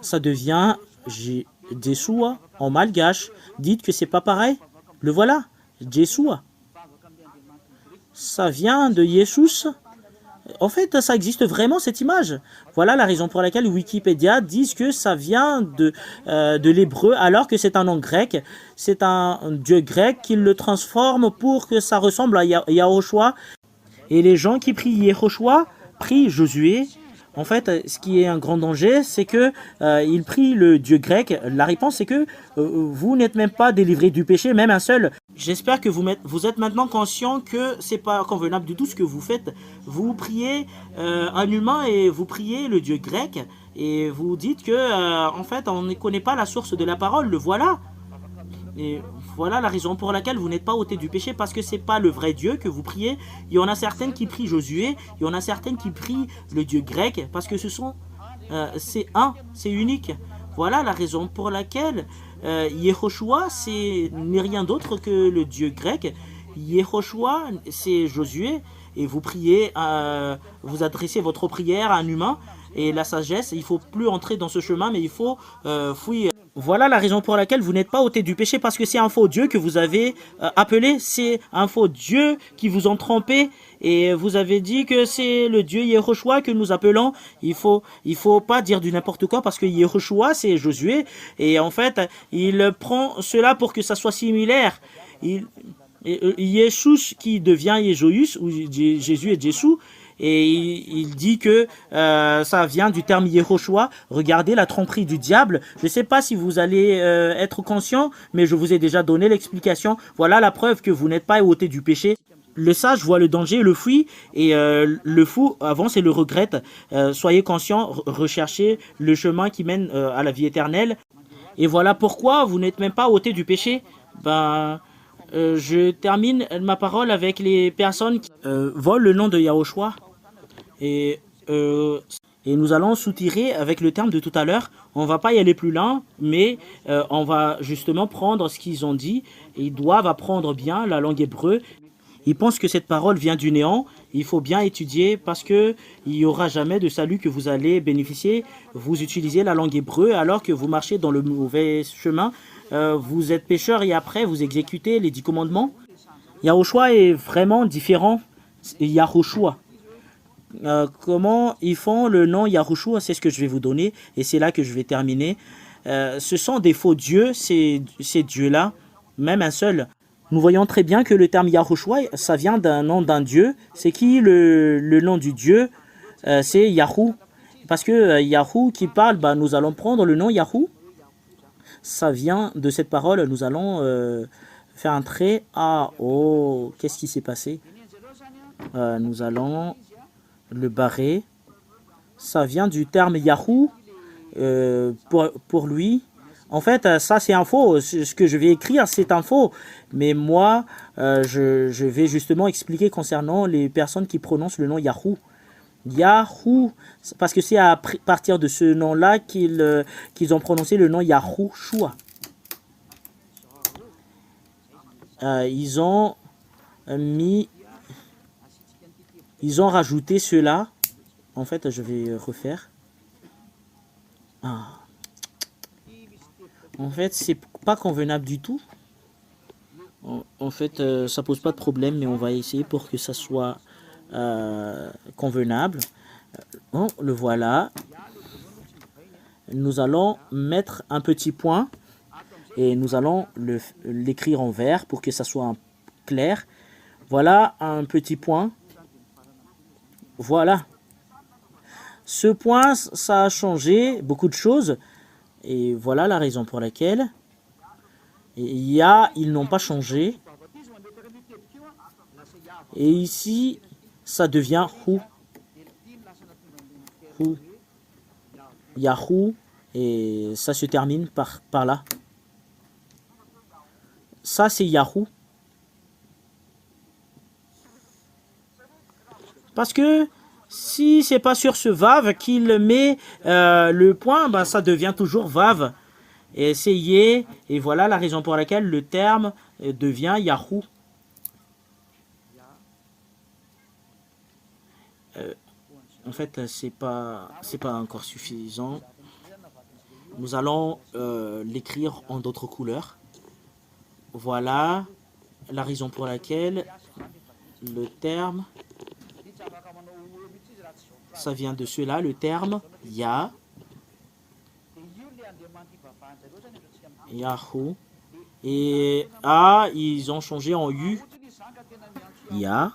Ça devient Jeshua en malgache. Dites que c'est pas pareil. Le voilà, Jeshua. Ça vient de Jesus. En fait, ça existe vraiment cette image. Voilà la raison pour laquelle Wikipédia dit que ça vient de l'hébreu alors que c'est un nom grec. C'est un dieu grec qui le transforme pour que ça ressemble à Yahushua. Et les gens qui prient Yahushua prient Josué. En fait, ce qui est un grand danger, c'est que ils prient le dieu grec. La réponse, c'est que vous n'êtes même pas délivré du péché, même un seul. J'espère que vous êtes maintenant conscient que c'est pas convenable du tout ce que vous faites. Vous priez un humain et vous priez le dieu grec et vous dites que en fait, on ne connaît pas la source de la parole. Le voilà. Et voilà la raison pour laquelle vous n'êtes pas ôté du péché, parce que c'est pas le vrai Dieu que vous priez. Il y en a certaines qui prient Josué, il y en a certaines qui prient le Dieu grec, parce que c'est c'est unique. Voilà la raison pour laquelle Yehoshua n'est rien d'autre que le Dieu grec. Yehoshua, c'est Josué, et vous priez, vous adressez votre prière à un humain, et la sagesse, il faut plus entrer dans ce chemin, mais il faut fuir. Voilà la raison pour laquelle vous n'êtes pas ôté du péché, parce que c'est un faux Dieu que vous avez appelé, c'est un faux Dieu qui vous ont trompé, et vous avez dit que c'est le Dieu Yehoshua que nous appelons. Il faut pas dire du n'importe quoi, parce que Yehoshua c'est Josué, et en fait il prend cela pour que ça soit similaire. Yeshua qui devient Jésus, ou Jésus et Jésus. Et il dit que ça vient du terme Yehoshua. Regardez la tromperie du diable. Je ne sais pas si vous allez être conscient, mais je vous ai déjà donné l'explication. Voilà la preuve que vous n'êtes pas ôté du péché. Le sage voit le danger et le fuit, et le fou avance et le regrette. Soyez conscients, recherchez le chemin qui mène à la vie éternelle. Et voilà pourquoi vous n'êtes même pas ôté du péché. Je termine ma parole avec les personnes qui volent le nom de Yahushua. Et nous allons soutirer avec le terme de tout à l'heure. On ne va pas y aller plus loin, mais on va justement prendre ce qu'ils ont dit. Ils doivent apprendre bien la langue hébreu. Ils pensent que cette parole vient du néant. Il faut bien étudier, parce qu'il n'y aura jamais de salut que vous allez bénéficier. Vous utilisez la langue hébreu alors que vous marchez dans le mauvais chemin. Vous êtes pécheur et après vous exécutez les 10 commandements. Yahushua est vraiment différent. Yahushua. Comment ils font le nom Yahushua, c'est ce que je vais vous donner, et c'est là que je vais terminer. Ce sont des faux dieux, ces dieux-là, même un seul. Nous voyons très bien que le terme Yahushua, ça vient d'un nom d'un dieu. C'est qui le nom du dieu? C'est Yahou. Parce que Yahou qui parle, nous allons prendre le nom Yahou. Ça vient de cette parole. Nous allons faire un trait. Qu'est-ce qui s'est passé? Nous allons le barrer. Ça vient du terme Yahou. Pour lui, En fait, ça c'est un faux. Ce que je vais écrire, c'est un faux. Mais moi, je vais justement expliquer concernant les personnes qui prononcent le nom Yahoo. Yahoo, parce que c'est à partir de ce nom-là qu'ils ont prononcé le nom Yahushua. Ils ont rajouté cela. En fait, je vais refaire. En fait, c'est pas convenable du tout. En fait, ça pose pas de problème, mais on va essayer pour que ça soit convenable. Bon, le voilà. Nous allons mettre un petit point et nous allons l'écrire en vert pour que ça soit clair. Voilà un petit point. Voilà. Ce point, ça a changé beaucoup de choses. Et voilà la raison pour laquelle ils n'ont pas changé. Et ici, ça devient Hu. Hu. Yahoo. Et ça se termine par là. Ça, c'est Yahoo. Parce que si c'est pas sur ce Vav qu'il met le point, ben, ça devient toujours Vav. Et c'est Yé. Et voilà la raison pour laquelle le terme devient Yahoo. En fait, c'est pas encore suffisant. Nous allons l'écrire en d'autres couleurs. Voilà la raison pour laquelle le terme, ça vient de cela, le terme Ya, Yahoo. Et A, ils ont changé en U. Ya.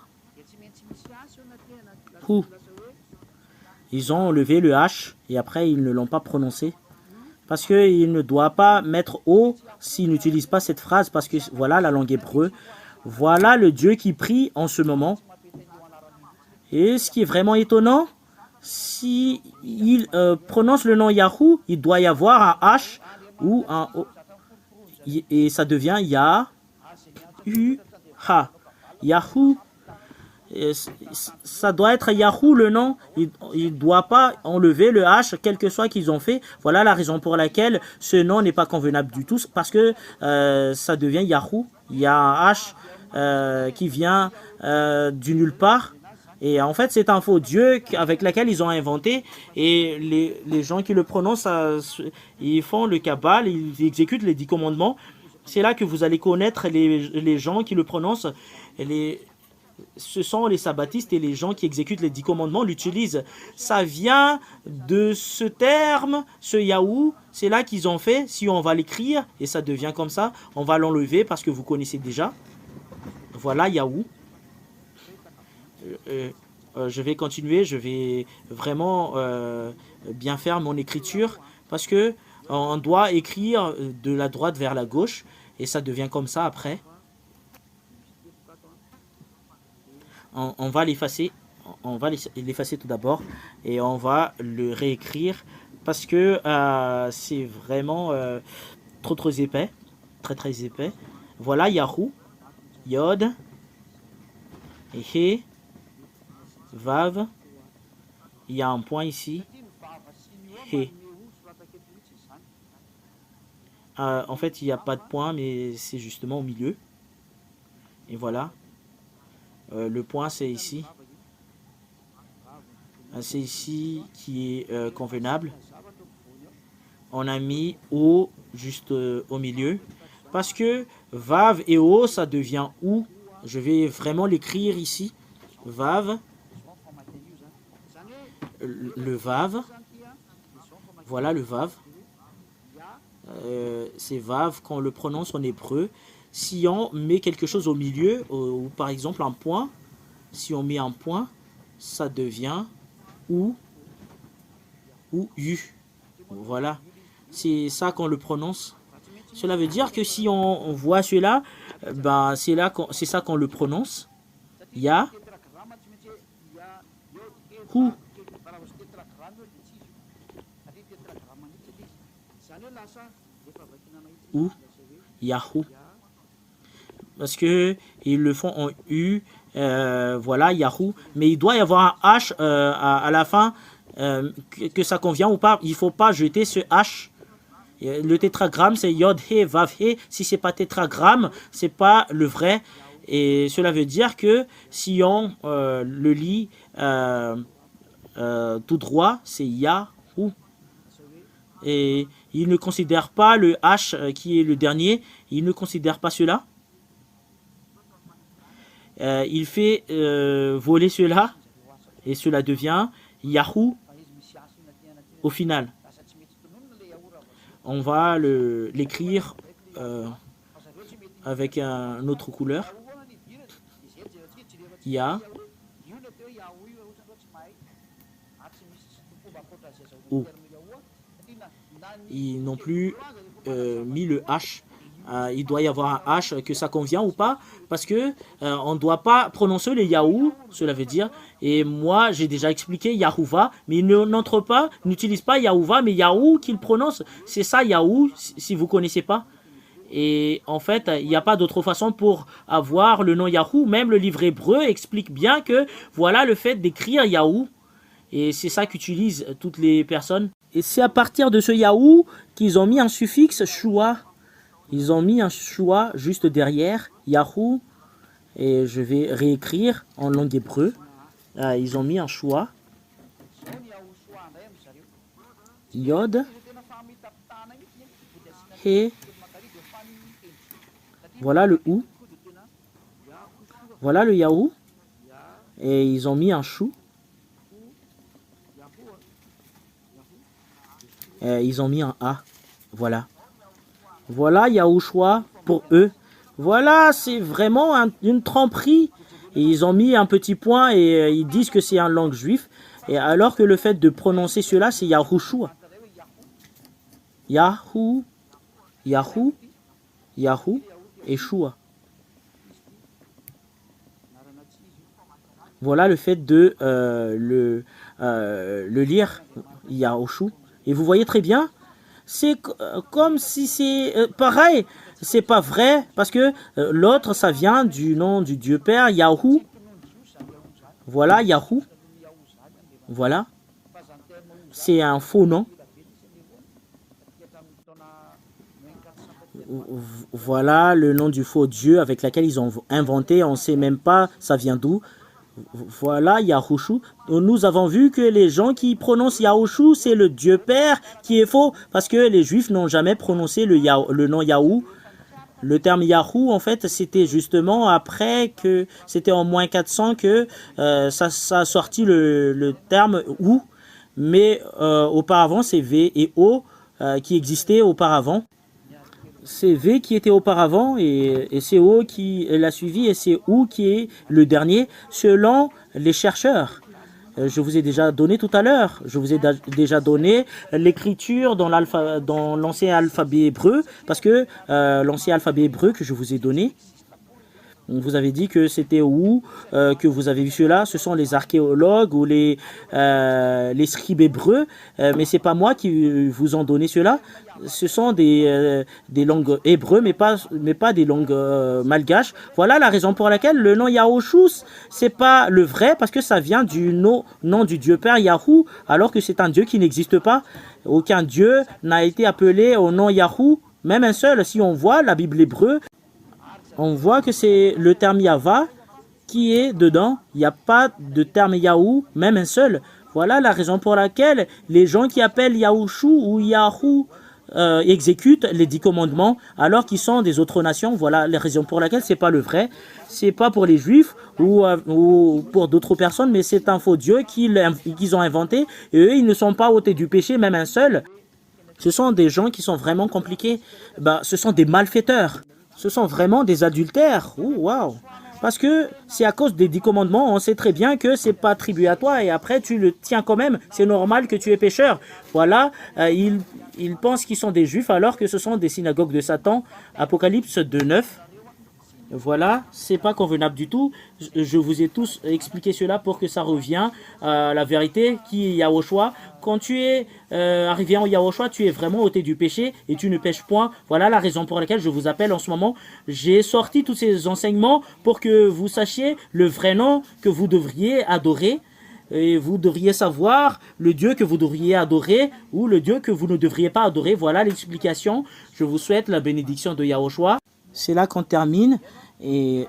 Hu. Ils ont enlevé le H et après ils ne l'ont pas prononcé. Parce qu'il ne doit pas mettre O s'il n'utilise pas cette phrase. Parce que voilà la langue hébreu. Voilà le Dieu qui prie en ce moment. Et ce qui est vraiment étonnant, si il prononce le nom Yahoo, il doit y avoir un H ou un O. Et ça devient Ya, U, Ha. Yahoo. Et ça doit être Yahoo le nom. Il ne doit pas enlever le H, quel que soit qu'ils ont fait. Voilà la raison pour laquelle ce nom n'est pas convenable du tout. Parce que ça devient Yahoo. Il y a un H qui vient du nulle part. Et en fait, c'est un faux Dieu avec lequel ils ont inventé. Et les gens qui le prononcent, ils font le Kabbal, ils exécutent les 10 commandements. C'est là que vous allez connaître les gens qui le prononcent. Ce sont les sabbatistes et les gens qui exécutent les 10 commandements l'utilisent. Ça vient de ce terme, ce Yahoo. C'est là qu'ils ont fait. Si on va l'écrire, et ça devient comme ça, on va l'enlever parce que vous connaissez déjà. Voilà Yahoo. Je vais continuer, je vais vraiment bien faire mon écriture parce que on doit écrire de la droite vers la gauche et ça devient comme ça après. On va l'effacer, tout d'abord et on va le réécrire parce que c'est vraiment trop épais, très épais. Voilà Yahoo, Yod, et He, Vav, il y a un point ici, He. En fait, il n'y a pas de point, mais c'est justement au milieu. Et voilà. Le point, c'est ici. C'est ici qui est convenable. On a mis O juste au milieu. Parce que Vav et O, ça devient OU. Je vais vraiment l'écrire ici. Vav. Le Vav. Voilà le Vav. C'est Vav quand on le prononce en hébreu. Si on met quelque chose au milieu, ou par exemple un point, si on met un point, ça devient OU ou U. Voilà. C'est ça qu'on le prononce. Cela veut dire que si on voit cela, ben c'est ça qu'on le prononce. Ya, Hu. ou Yahoo. Parce que ils le font en U, voilà, Yahoo. Mais il doit y avoir un H à la fin, que ça convient ou pas. Il ne faut pas jeter ce H. Le tétragramme, c'est Yod He Vav He. Si c'est pas tétragramme, c'est pas le vrai. Et cela veut dire que si on le lit tout droit, c'est Yahoo. Et il ne considère pas le H qui est le dernier. Il ne considère pas cela. Il fait voler cela et cela devient Yahoo au final. On va l'écrire avec une autre couleur. Yahoo. Ils n'ont plus mis le H. Il doit y avoir un H, que ça convient ou pas, parce que on ne doit pas prononcer le Yahoo, cela veut dire. Et moi, j'ai déjà expliqué Yahuva, mais il n'entre pas, n'utilise pas Yahuva, mais Yahoo qu'il prononce. C'est ça Yahoo, si vous ne connaissez pas. Et en fait, il n'y a pas d'autre façon pour avoir le nom Yahoo. Même le livre hébreu explique bien que voilà le fait d'écrire Yahoo. Et c'est ça qu'utilisent toutes les personnes. Et c'est à partir de ce Yahoo qu'ils ont mis un suffixe Shua. Ils ont mis un Shua juste derrière Yahoo. Et je vais réécrire en langue hébreu. Ils ont mis un Shua. Yod. He. Voilà le ou. Voilà le Yahoo. Et ils ont mis un chou. Ils ont mis un A. Voilà. Voilà Yahushua pour eux. Voilà, c'est vraiment une tromperie. Et ils ont mis un petit point et ils disent que c'est un langue juif. Et alors que le fait de prononcer cela, c'est Yahushua. Yahoo, Yahoo, Yahoo et Shua. Voilà le fait de le lire, Yahushu. Et vous voyez très bien, c'est comme si c'est pareil. C'est pas vrai, parce que l'autre, ça vient du nom du Dieu Père, Yahoo. Voilà, Yahoo. Voilà. C'est un faux nom. Voilà le nom du faux Dieu avec lequel ils ont inventé. On ne sait même pas ça vient d'où. Voilà Yahushu. Nous avons vu que les gens qui prononcent Yahushu, c'est le Dieu Père qui est faux. Parce que les Juifs n'ont jamais prononcé le nom Yahou. Le terme Yahoo, en fait, c'était justement après que c'était en moins 400 que ça a sorti le terme ou. Mais auparavant, c'est V et O qui existaient auparavant. C'est V qui était auparavant et c'est O qui l'a suivi et c'est OU qui est le dernier selon les chercheurs. Je vous ai déjà donné tout à l'heure. Je vous ai déjà donné l'écriture dans l'ancien alphabet hébreu parce que l'ancien alphabet hébreu que je vous ai donné, vous avez dit que c'était où que vous avez vu cela. Ce sont les archéologues ou les scribes hébreux, mais c'est pas moi qui vous ont donné cela. Ce sont des langues hébreux, mais pas des langues malgaches. Voilà la raison pour laquelle le nom Yahushus, c'est pas le vrai, parce que ça vient du nom du Dieu Père Yahoo, alors que c'est un Dieu qui n'existe pas. Aucun Dieu n'a été appelé au nom Yahoo, même un seul. Si on voit la Bible hébreu, on voit que c'est le terme Yahva qui est dedans. Il n'y a pas de terme Yahoo, même un seul. Voilà la raison pour laquelle les gens qui appellent Yahushu ou Yahoo exécutent les 10 commandements alors qu'ils sont des autres nations. Voilà la raison pour laquelle c'est pas le vrai. C'est pas pour les Juifs ou pour d'autres personnes, mais c'est un faux Dieu qu'ils ont inventé. Et eux, ils ne sont pas ôtés du péché, même un seul. Ce sont des gens qui sont vraiment compliqués. Ce sont des malfaiteurs. Ce sont vraiment des adultères. Oh, wow. Parce que c'est à cause des 10 commandements, on sait très bien que c'est pas attribué à toi et après tu le tiens quand même. C'est normal que tu es pécheur. Voilà, ils pensent qu'ils sont des juifs alors que ce sont des synagogues de Satan. Apocalypse 2:9. Voilà, c'est pas convenable du tout. Je vous ai tous expliqué cela pour que ça revienne à la vérité qui est Yahushua. Quand tu es arrivé en Yahushua, tu es vraiment ôté du péché et tu ne pêches point. Voilà la raison pour laquelle je vous appelle en ce moment. J'ai sorti tous ces enseignements pour que vous sachiez le vrai nom que vous devriez adorer. Et vous devriez savoir le Dieu que vous devriez adorer ou le Dieu que vous ne devriez pas adorer. Voilà l'explication. Je vous souhaite la bénédiction de Yahushua. C'est là qu'on termine et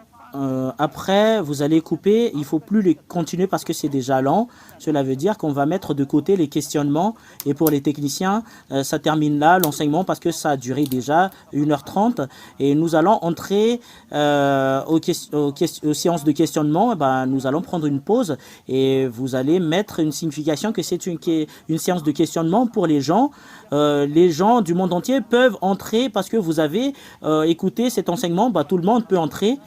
après vous allez couper, il ne faut plus les continuer parce que c'est déjà lent. Cela veut dire qu'on va mettre de côté les questionnements et pour les techniciens, ça termine là l'enseignement parce que ça a duré déjà 1h30 et nous allons entrer aux séances de questionnement. Nous allons prendre une pause et vous allez mettre une signification que c'est une séance de questionnement pour les gens. Les gens du monde entier peuvent entrer parce que vous avez écouté cet enseignement, tout le monde peut entrer.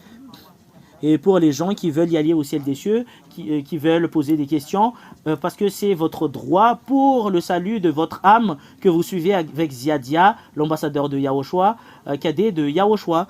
Et pour les gens qui veulent y aller au ciel des cieux, qui veulent poser des questions, parce que c'est votre droit pour le salut de votre âme que vous suivez avec Ziadia, l'ambassadeur de Yahushua, cadet de Yahushua.